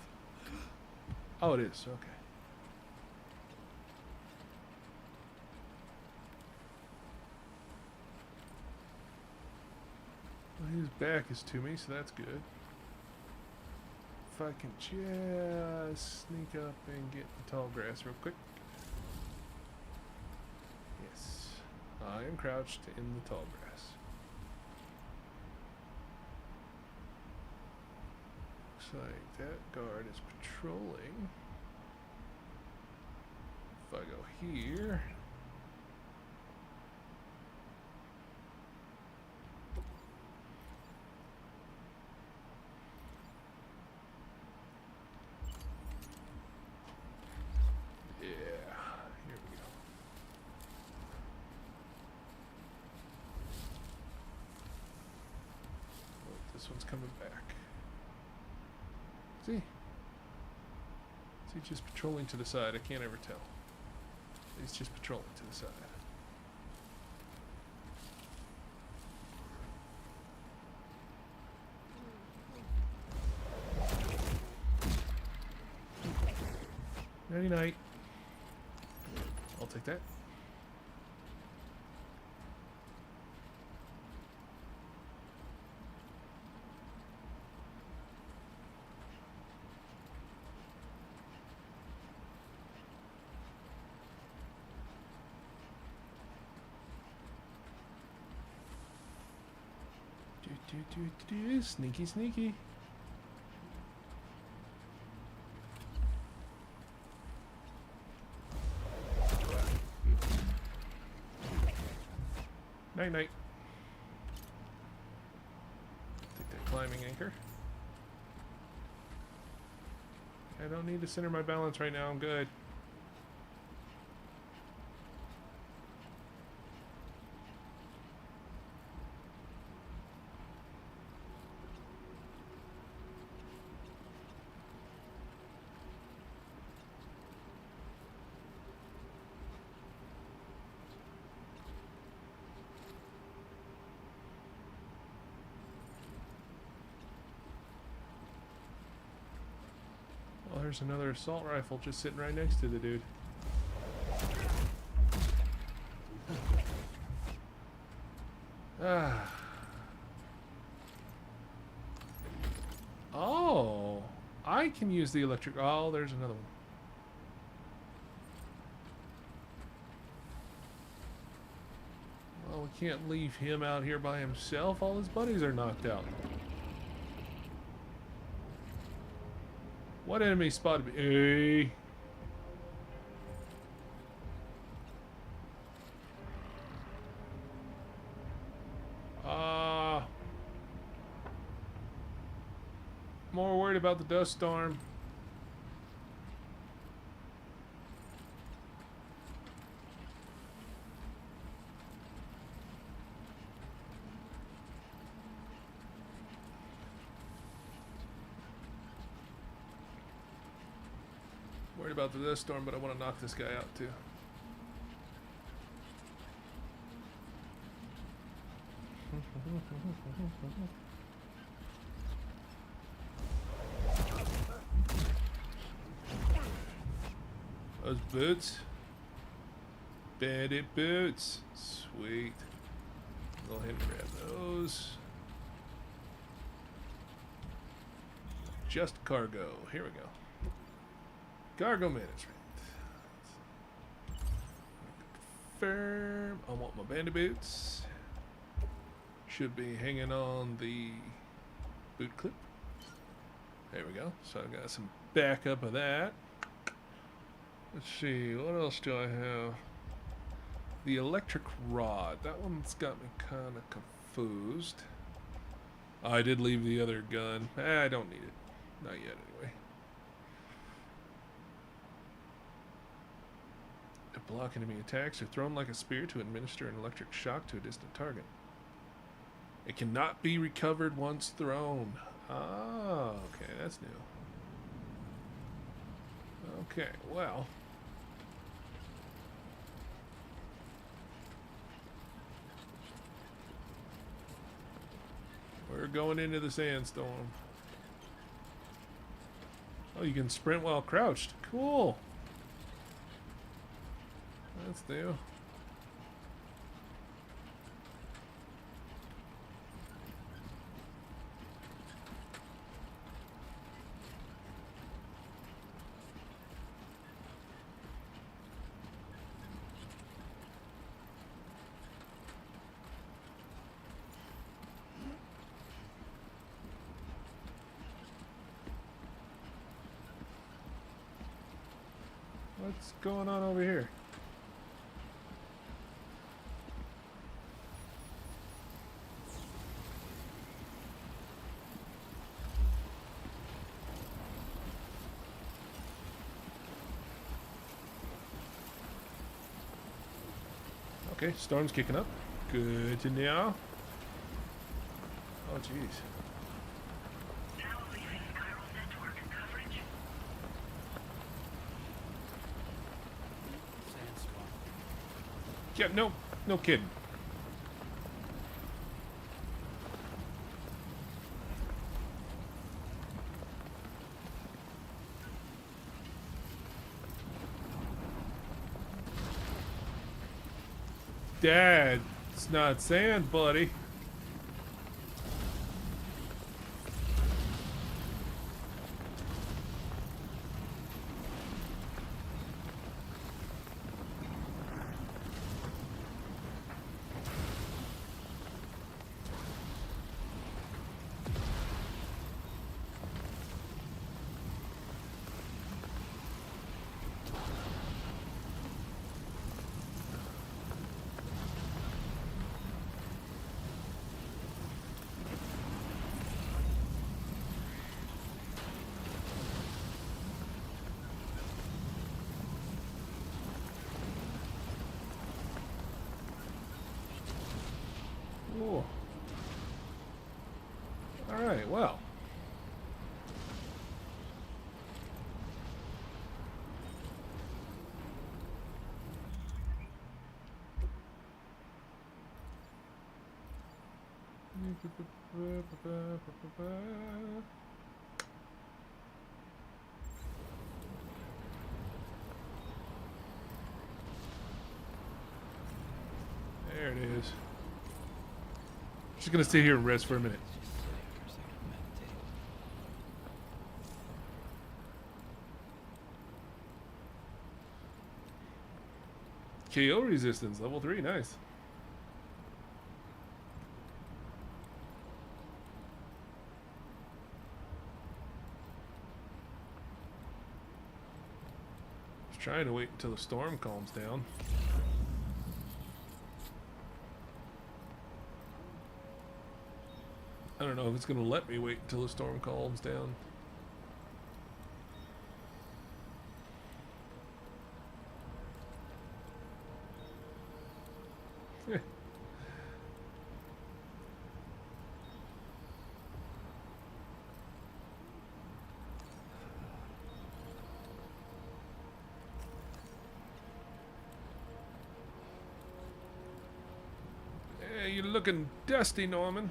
Oh, it is, okay. Well, his back is to me, so that's good. If I can just sneak up and get the tall grass real quick. Yes, I am crouched in the tall grass. Looks like that guard is patrolling. If I go here. Yeah, here we go. Oh, this one's coming back. See? Is he just patrolling to the side? I can't ever tell. He's just patrolling to the side. Nighty night. I'll take that. Sneaky, sneaky. Night, night. Take that climbing anchor. I don't need to center my balance right now. I'm good. Well, there's another assault rifle just sitting right next to the dude. Ah. Oh, I can use the electric. Oh, there's another one. Well, we can't leave him out here by himself. All his buddies are knocked out. What enemy spotted me? Hey. More worried about the dust storm. Worried about the dust storm, but I want to knock this guy out too. Those boots. Bandit boots. Sweet. Go ahead and grab those. Just cargo. Here we go. Cargo management. Confirm. I want my bandit boots. Should be hanging on the boot clip. There we go. So I got some backup of that. Let's see, what else do I have? The electric rod. That one's got me kind of confused. I did leave the other gun. I don't need it. Not yet, anyway. To block enemy attacks or thrown like a spear to administer an electric shock to a distant target. It cannot be recovered once thrown. Ah, okay, that's new. Okay, well. We're going into the sandstorm. Oh, you can sprint while crouched. Cool. That's new. What's going on over here? Okay, storm's kicking up. Good to know. Oh, jeez. Now leaving chiral network coverage. Sandstorm. Yeah, no kidding. Dad, it's not sand, buddy. Cool. Alright, well. There it is. Just gonna stay here and rest for a minute. Let's just sit here for a second and meditate. KO resistance, level 3, nice. Just trying to wait until the storm calms down. I don't know if it's gonna let me wait until the storm calms down. Yeah, you're looking dusty, Norman.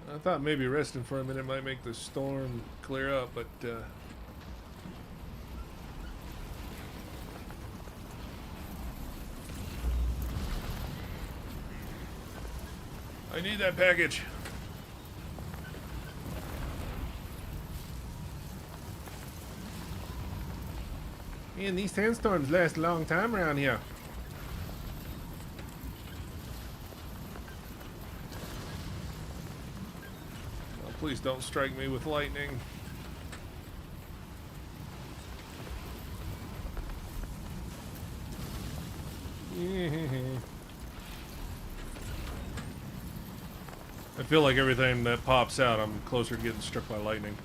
I thought maybe resting for a minute might make the storm clear up, but I need that package. Man, these sandstorms last a long time around here. Oh, please don't strike me with lightning. I feel like everything that pops out, I'm closer to getting struck by lightning.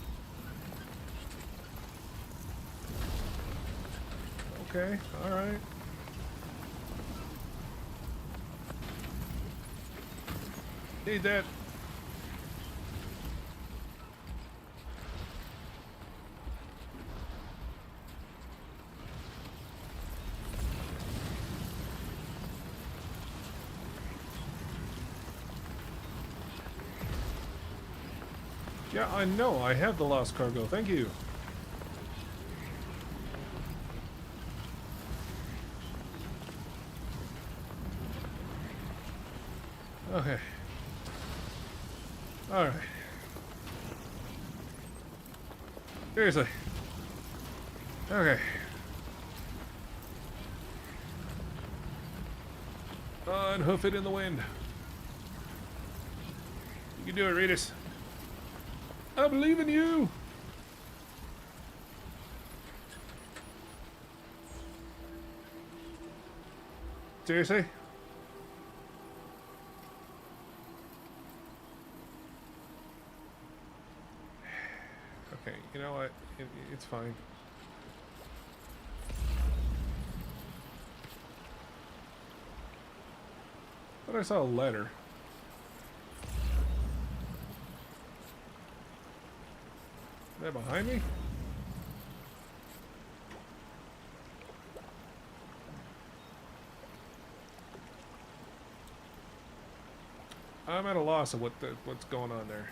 Okay, alright. Need that. Yeah, I know. I have the lost cargo. Thank you. Okay. Alright. Seriously. Okay. Unhoof it in the wind. You can do it, Regis. I believe in you. Seriously? Okay, you know what? It's fine. But I saw a letter. Is that behind me? I'm at a loss of what's going on there.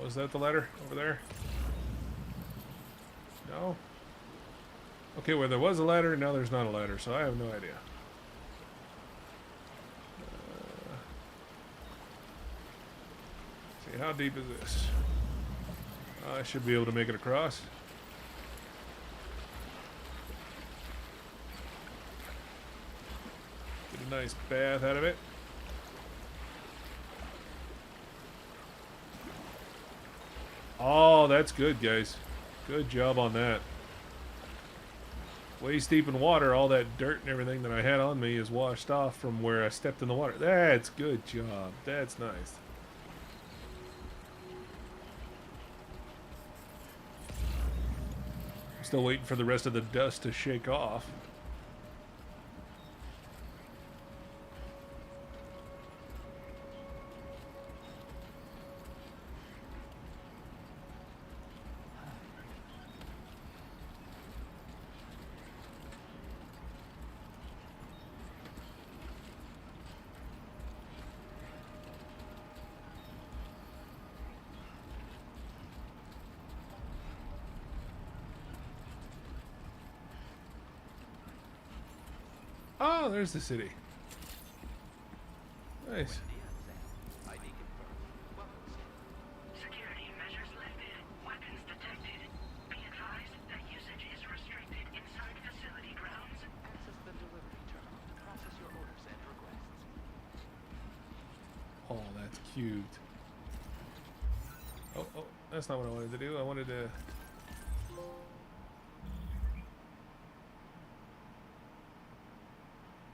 Oh, is that the letter over there? No? Okay, where there was a ladder, now there's not a ladder, so I have no idea. See, how deep is this? I should be able to make it across. Get a nice bath out of it. Oh, that's good, guys. Good job on that. Waist deep in water, all that dirt and everything that I had on me is washed off from where I stepped in the water. That's good job. That's nice. I'm still waiting for the rest of the dust to shake off. Oh, there's the city. Nice. Security measures lifted. Weapons detected. Be advised that usage is restricted inside facility grounds. Access the delivery terminal to process your orders and requests. Oh, that's cute. Oh, that's not what I wanted to do. I wanted to...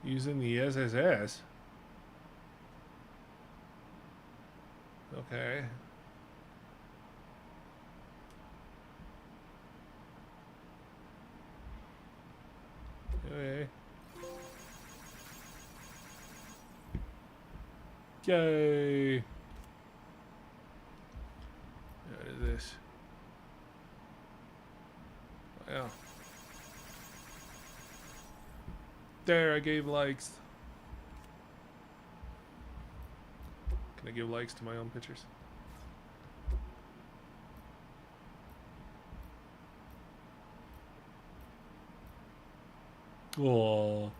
Using the SSS. Okay. Okay. Yay. What is this? Wow. There, I gave likes. Can I give likes to my own pictures? Oh.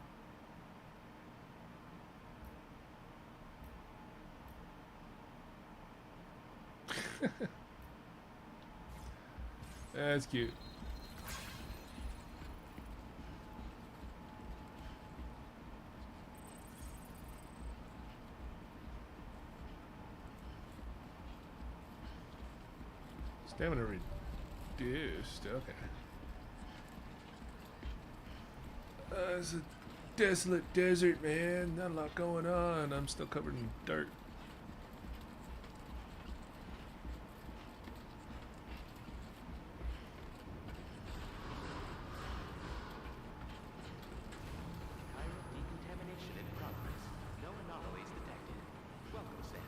That's cute. Stamina reduced. Okay. It's a desolate desert, man. Not a lot going on. I'm still covered in dirt. Chiral decontamination in progress. No anomalies detected. Welcome, Sam.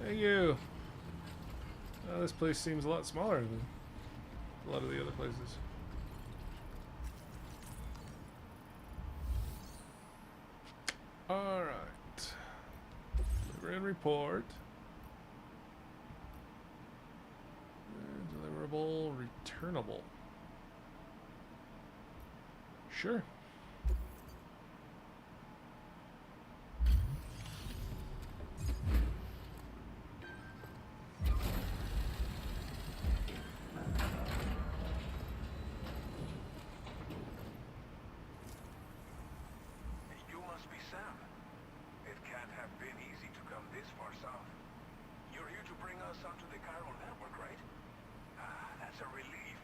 Thank you. Oh, this place seems a lot smaller than a lot of the other places. All right. Deliver and report. Deliverable, returnable. Sure. You must be Sam. It can't have been easy to come this far south. You're here to bring us onto the chiral network, right? Ah, that's a relief.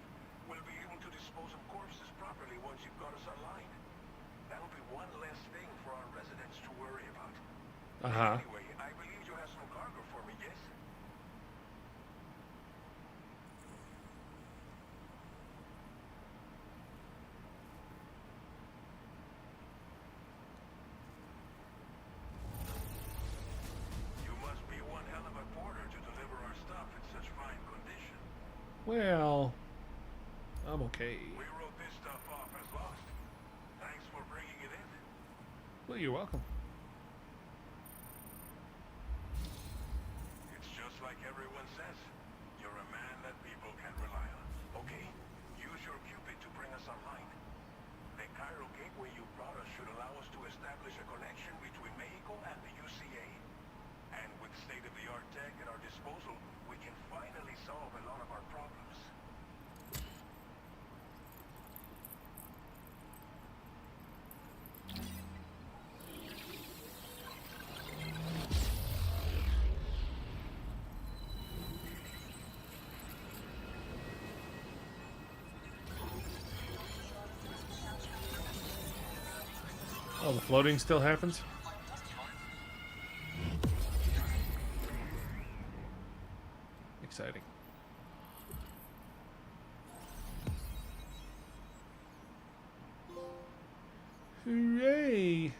We'll be able to dispose of corpses properly once you've got us online. That'll be one less thing for our residents to worry about. Uh-huh. Anyway, I believe you have some cargo for me, yes? You must be one hell of a porter to deliver our stuff in such fine condition. Well, I'm okay. We wrote this stuff off as lost. Thanks for bringing it in. Well, you're welcome. It's just like everyone says. You're a man that people can rely on. Okay, use your Cupid to bring us online. The chiral gateway you brought us should allow us to establish a connection between Mexico and the UCA. And with state-of-the-art tech at our Oh, the floating still happens? Exciting. Hooray!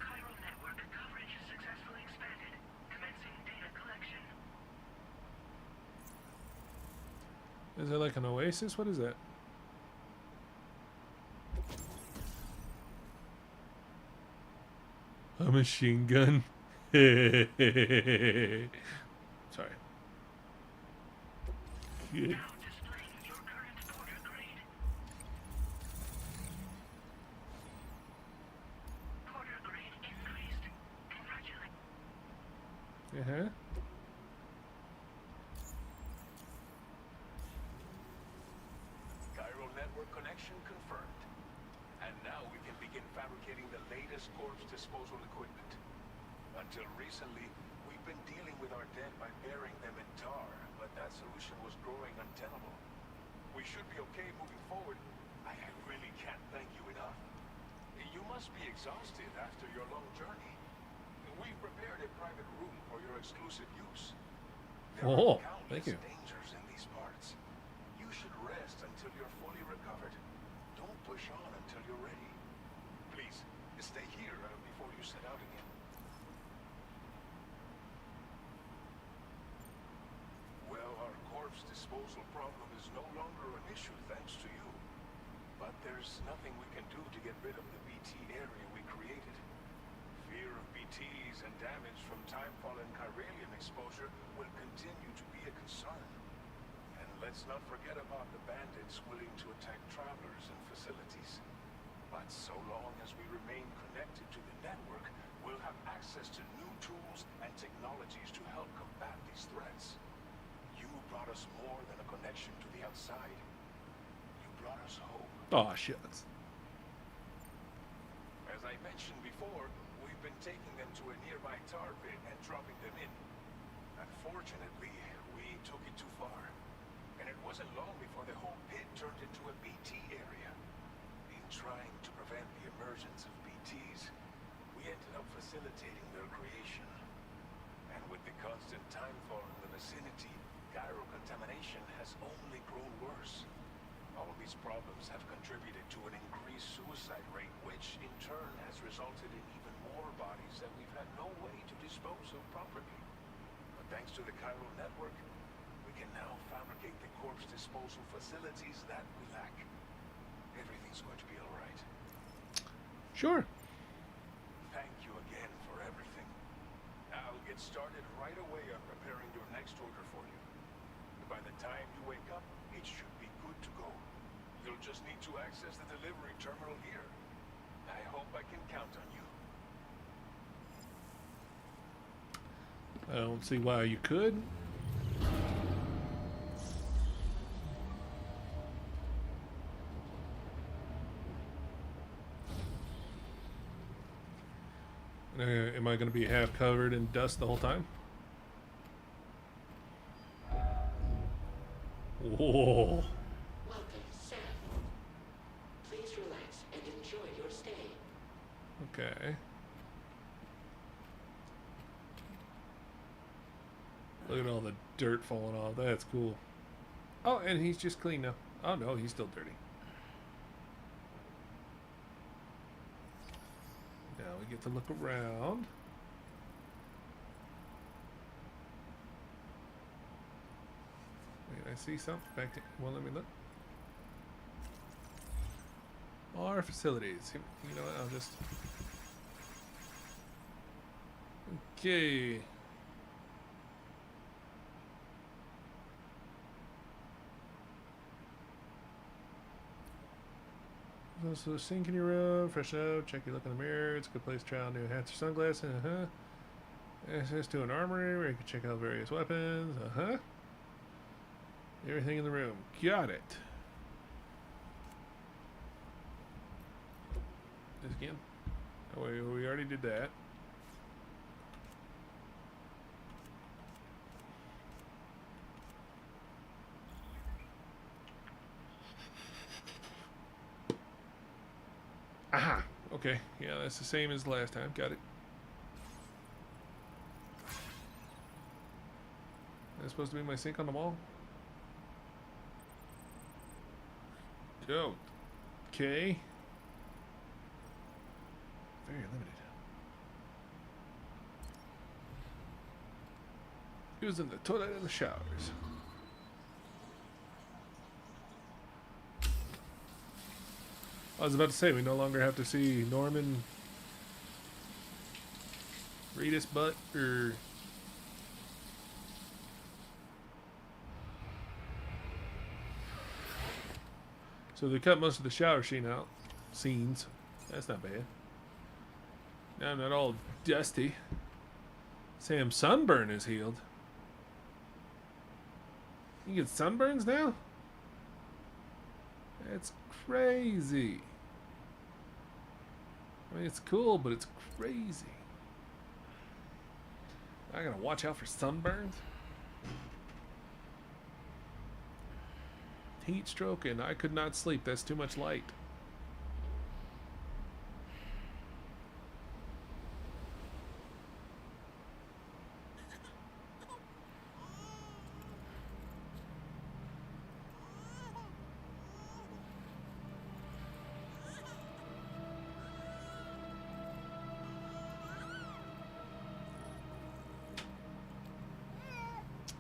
Chiral network coverage successfully expanded. Commencing data collection. Is it like an oasis? What is that? A machine gun. Sorry. Good. Now displaying your current porter grade. Porter grade increased. Congratulations. Uh-huh. Chiral network connection confirmed. And now we can begin fabricating the latest corpse disposal equipment. Until recently, we've been dealing with our dead by burying them in tar, but that solution was growing untenable. We should be okay moving forward. I really can't thank you enough. You must be exhausted after your long journey. We've prepared a private room for your exclusive use. There Oh, are thank countless you. dangers in these parts. You should rest until you're fully recovered. Don't push on until you're ready. Please, stay here before you set out again. Well, our corpse disposal problem is no longer an issue thanks to you. But there's nothing we can do to get rid of the BT area we created. Fear of BTs and damage from timefall and chiralium exposure will continue to be a concern. And let's not forget about the bandits willing to attack travelers and facilities. But so long as we remain connected to the network, we'll have access to new tools and technologies to help combat these threats. You brought us more than a connection to the outside. You brought us hope. Oh, shucks. As I mentioned before, we've been taking them to a nearby tar pit and dropping them in. Unfortunately, we took it too far. And it wasn't long before the whole pit turned into a BT area. In trying to prevent the emergence of BTs, we ended up facilitating their creation. And with the constant timefall in the vicinity, gyro contamination has only grown worse. All of these problems have contributed to an increased suicide rate, which in turn has resulted in even more bodies that we've had no way to dispose of properly. But thanks to the chiral network, we can now fabricate the corpse disposal facilities that we lack. Everything's going to be all right. Sure. Thank you again for everything. I'll get started right away on preparing your next order for you. By the time you wake up, it should be good to go. You'll just need to access the delivery terminal here. I hope I can count on you. I don't see why you could. Am I going to be half covered in dust the whole time? Whoa. Welcome, Sam. Please relax and enjoy your stay. Okay. Look at all the dirt falling off. That's cool. Oh, and he's just clean now. Oh, no, he's still dirty. Now we get to look around. Wait, I see something back there. Well, let me look. Our facilities. You know what? I'll just... Okay. So sink in your room, freshen up, check your look in the mirror. It's a good place to try out new hats or sunglasses. Access to an armory where you can check out various weapons. Everything in the room. Got it. This again? Oh, we already did that. Aha! Okay, yeah, that's the same as last time. Got it. That's supposed to be my sink on the wall? Go. Okay. Very limited. Using the toilet and the showers. I was about to say, we no longer have to see Norman read his butt, or... So they cut most of the shower scene out. Scenes. That's not bad. Now I'm not all dusty. Sam's sunburn is healed. You get sunburns now? That's crazy. I mean, it's cool, but it's crazy. I gotta watch out for sunburns? Heat stroke, and I could not sleep. That's too much light.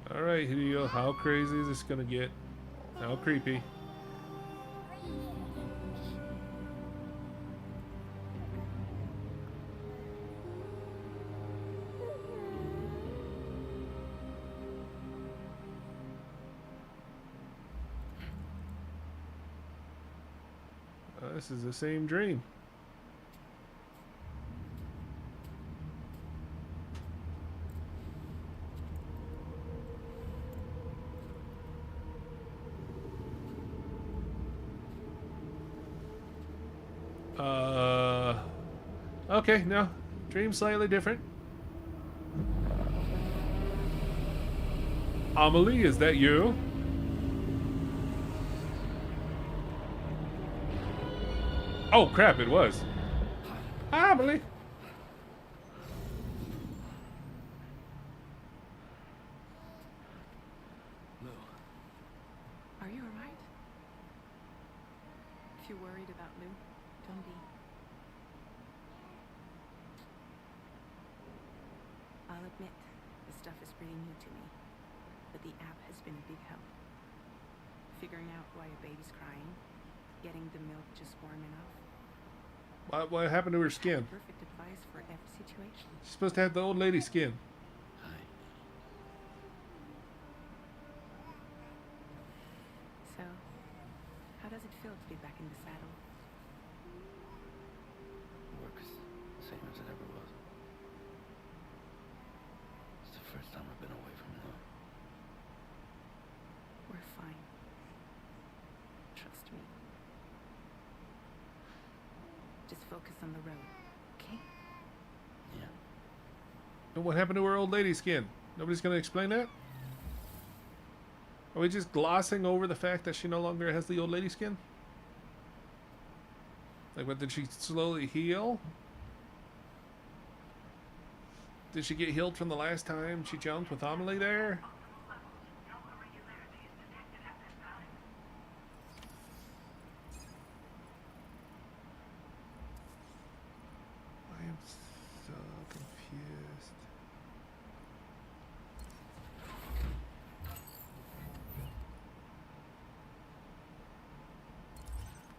Alright, Hideo, how crazy is this gonna get? How creepy? This is the same dream. Okay, no. Dream slightly different. Amelie, is that you? Oh crap, it was. Amelie. Lou. Are you alright? If you're worried about Lou, don't be. I'll admit, the stuff is pretty new to me, but the app has been a big help. Figuring out why a baby's crying, getting the milk just warm enough. What happened to her skin? Perfect advice for every situation. She's supposed to have the old lady skin. Hi. So, how does it feel to be back in the saddle? Works same as it ever was. It's the first time I've been away from Lou. We're fine. Trust me. Just focus on the road, okay? Yeah. And what happened to her old lady skin? Nobody's gonna explain that? Are we just glossing over the fact that she no longer has the old lady skin? Like, what, did she slowly heal? Did she get healed from the last time she jumped with Amelie there? No irregularities detected at this time. I am so confused.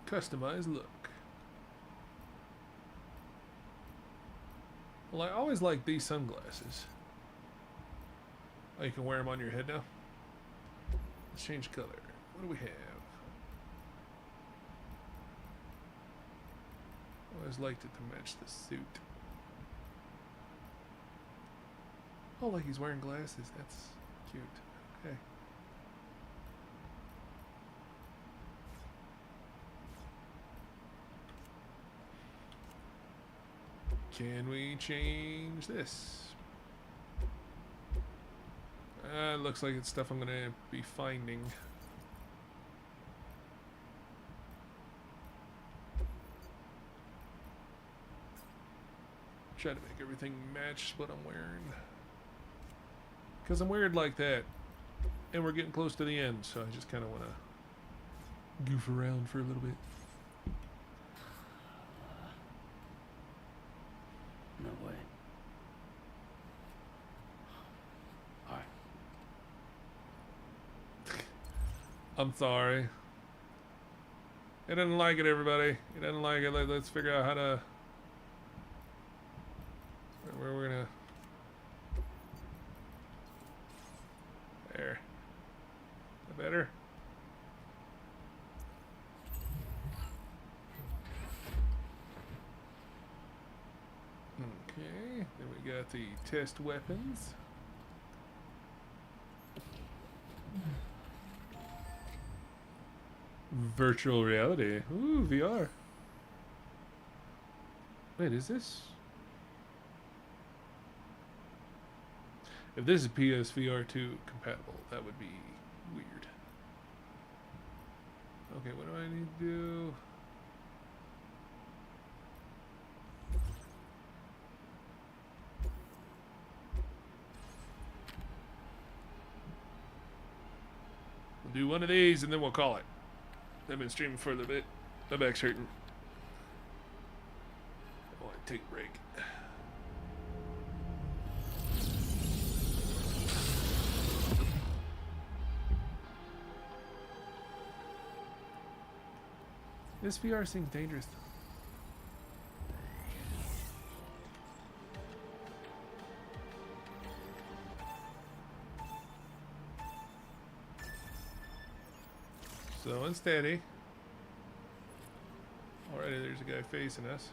Customize look. Well, I always like these sunglasses. Oh, you can wear them on your head now? Let's change color. What do we have? Always liked it to match the suit. Oh, like he's wearing glasses. That's cute. Okay. Can we change this? Looks like it's stuff I'm gonna be finding. Try to make everything match what I'm wearing. Because I'm weird like that. And we're getting close to the end, so I just kind of want to goof around for a little bit. No way. Alright. I'm sorry. He doesn't like it, everybody. He doesn't like it. Let's figure out how to... Where we're gonna... There. Is that better? Okay. Then we got the test weapons. Virtual reality. Ooh, VR. Wait, is this? If this is PSVR 2 compatible, that would be weird. Okay, what do I need to do? We'll do one of these and then we'll call it. I've been streaming for a little bit. My back's hurting. I want to take a break. This VR seems dangerous. Slow and steady. Alrighty, there's a guy facing us.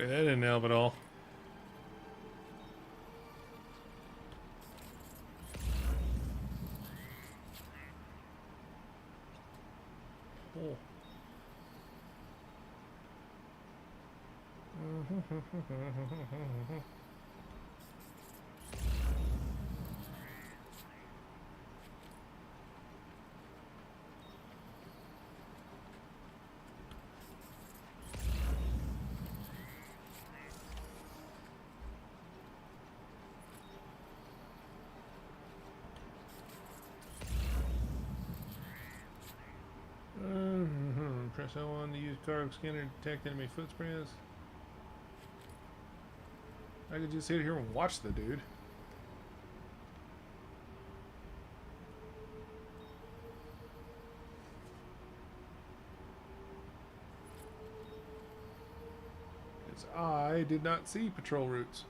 Okay, that didn't help at all. Oh. Press L1 to use cargo scanner to detect enemy footprints. I could just sit here and watch the dude. Because I did not see patrol routes.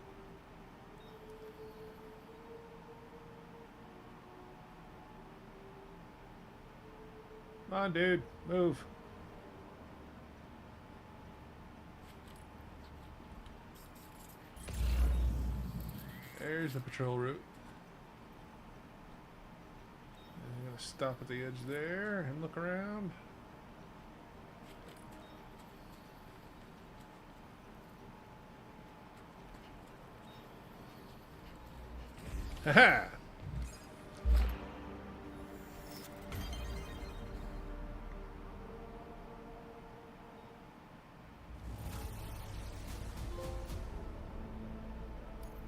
Come on, dude. Move. There's the patrol route. And I'm gonna stop at the edge there and look around. Haha!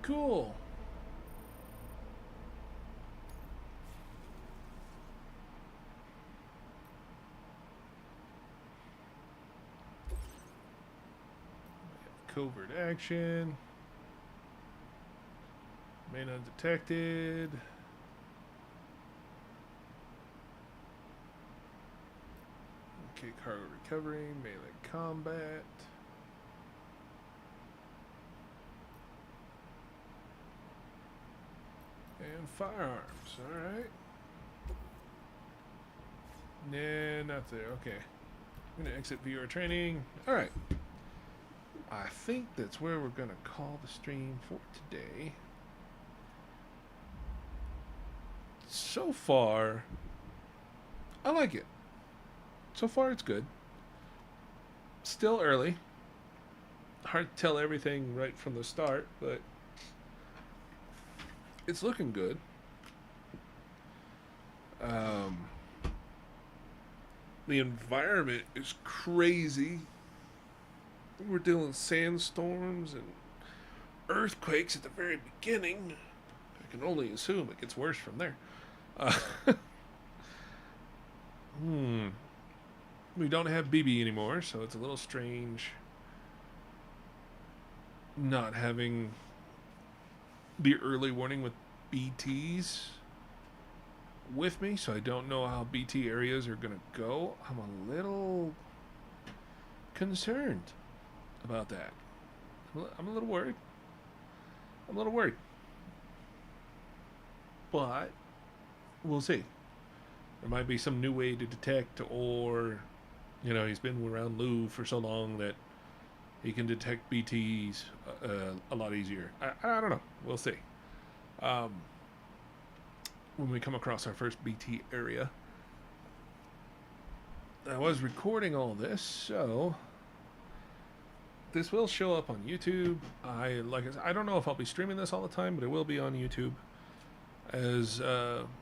Cool. Covert action. Remain undetected. Okay, cargo recovery, melee combat. And firearms, alright. Nah, not there, okay. I'm gonna exit VR training. All right. I think that's where we're gonna call the stream for today. So far, I like it. So far, it's good. Still early. Hard to tell everything right from the start, but it's looking good. The environment is crazy. We're dealing with sandstorms and earthquakes at the very beginning. I can only assume it gets worse from there. We don't have BB anymore, so it's a little strange not having the early warning with BTs with me, so I don't know how BT areas are going to go. I'm a little concerned about that. I'm a little worried. But we'll see. There might be some new way to detect, or, you know, he's been around Lou for so long that he can detect BTs a lot easier. I don't know. We'll see. When we come across our first BT area. I was recording all this, so this will show up on YouTube. I don't know if I'll be streaming this all the time, but it will be on YouTube as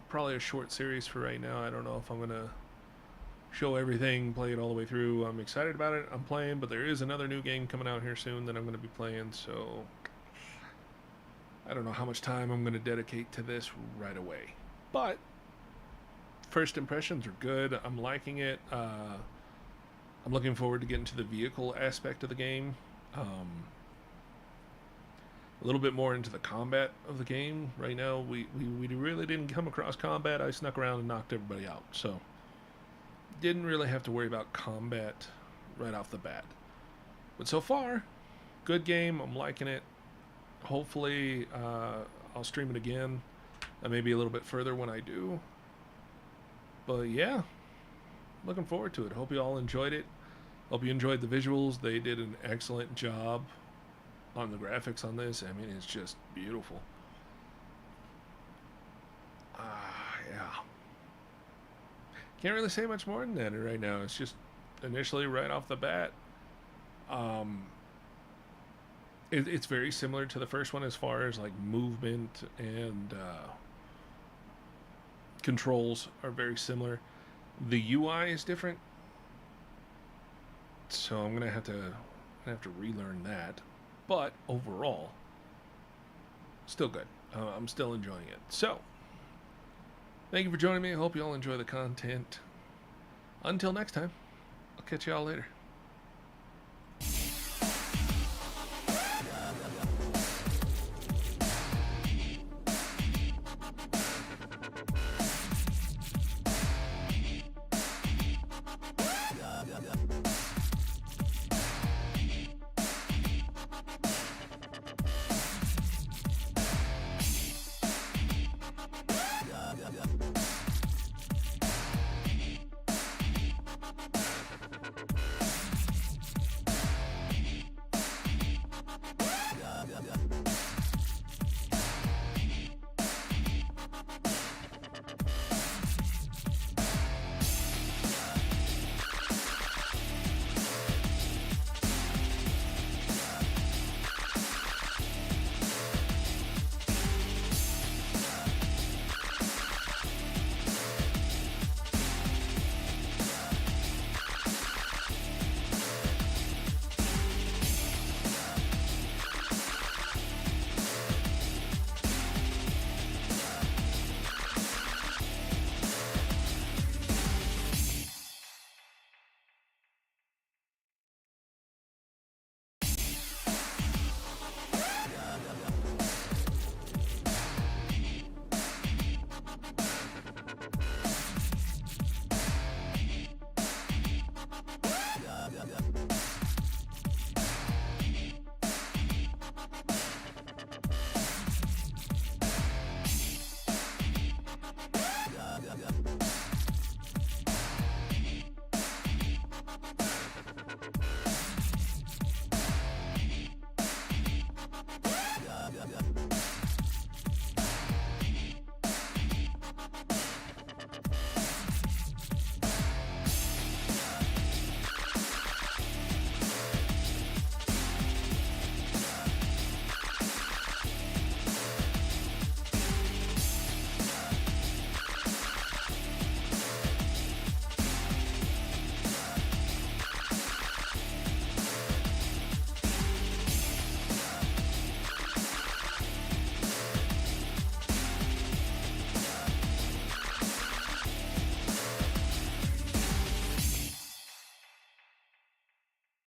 probably a short series for right now. I don't know if I'm gonna show everything, play it all the way through. I'm excited about it. I'm playing, but there is another new game coming out here soon that I'm going to be playing, so I don't know how much time I'm going to dedicate to this right away. But first impressions are good. I'm liking it. I'm looking forward to getting to the vehicle aspect of the game. A little bit more into the combat of the game. Right now, we really didn't come across combat. I snuck around and knocked everybody out, so didn't really have to worry about combat right off the bat. But so far, good game. I'm liking it. Hopefully, I'll stream it again. Maybe a little bit further when I do. But yeah, looking forward to it. Hope you all enjoyed it. Hope you enjoyed the visuals. They did an excellent job on the graphics on this. I mean, it's just beautiful. Yeah. Can't really say much more than that right now. It's just initially right off the bat. It's very similar to the first one as far as like movement and controls are very similar. The UI is different, so I'm gonna have to relearn that. But overall, still good. I'm still enjoying it. So, thank you for joining me. I hope you all enjoy the content. Until next time, I'll catch you all later.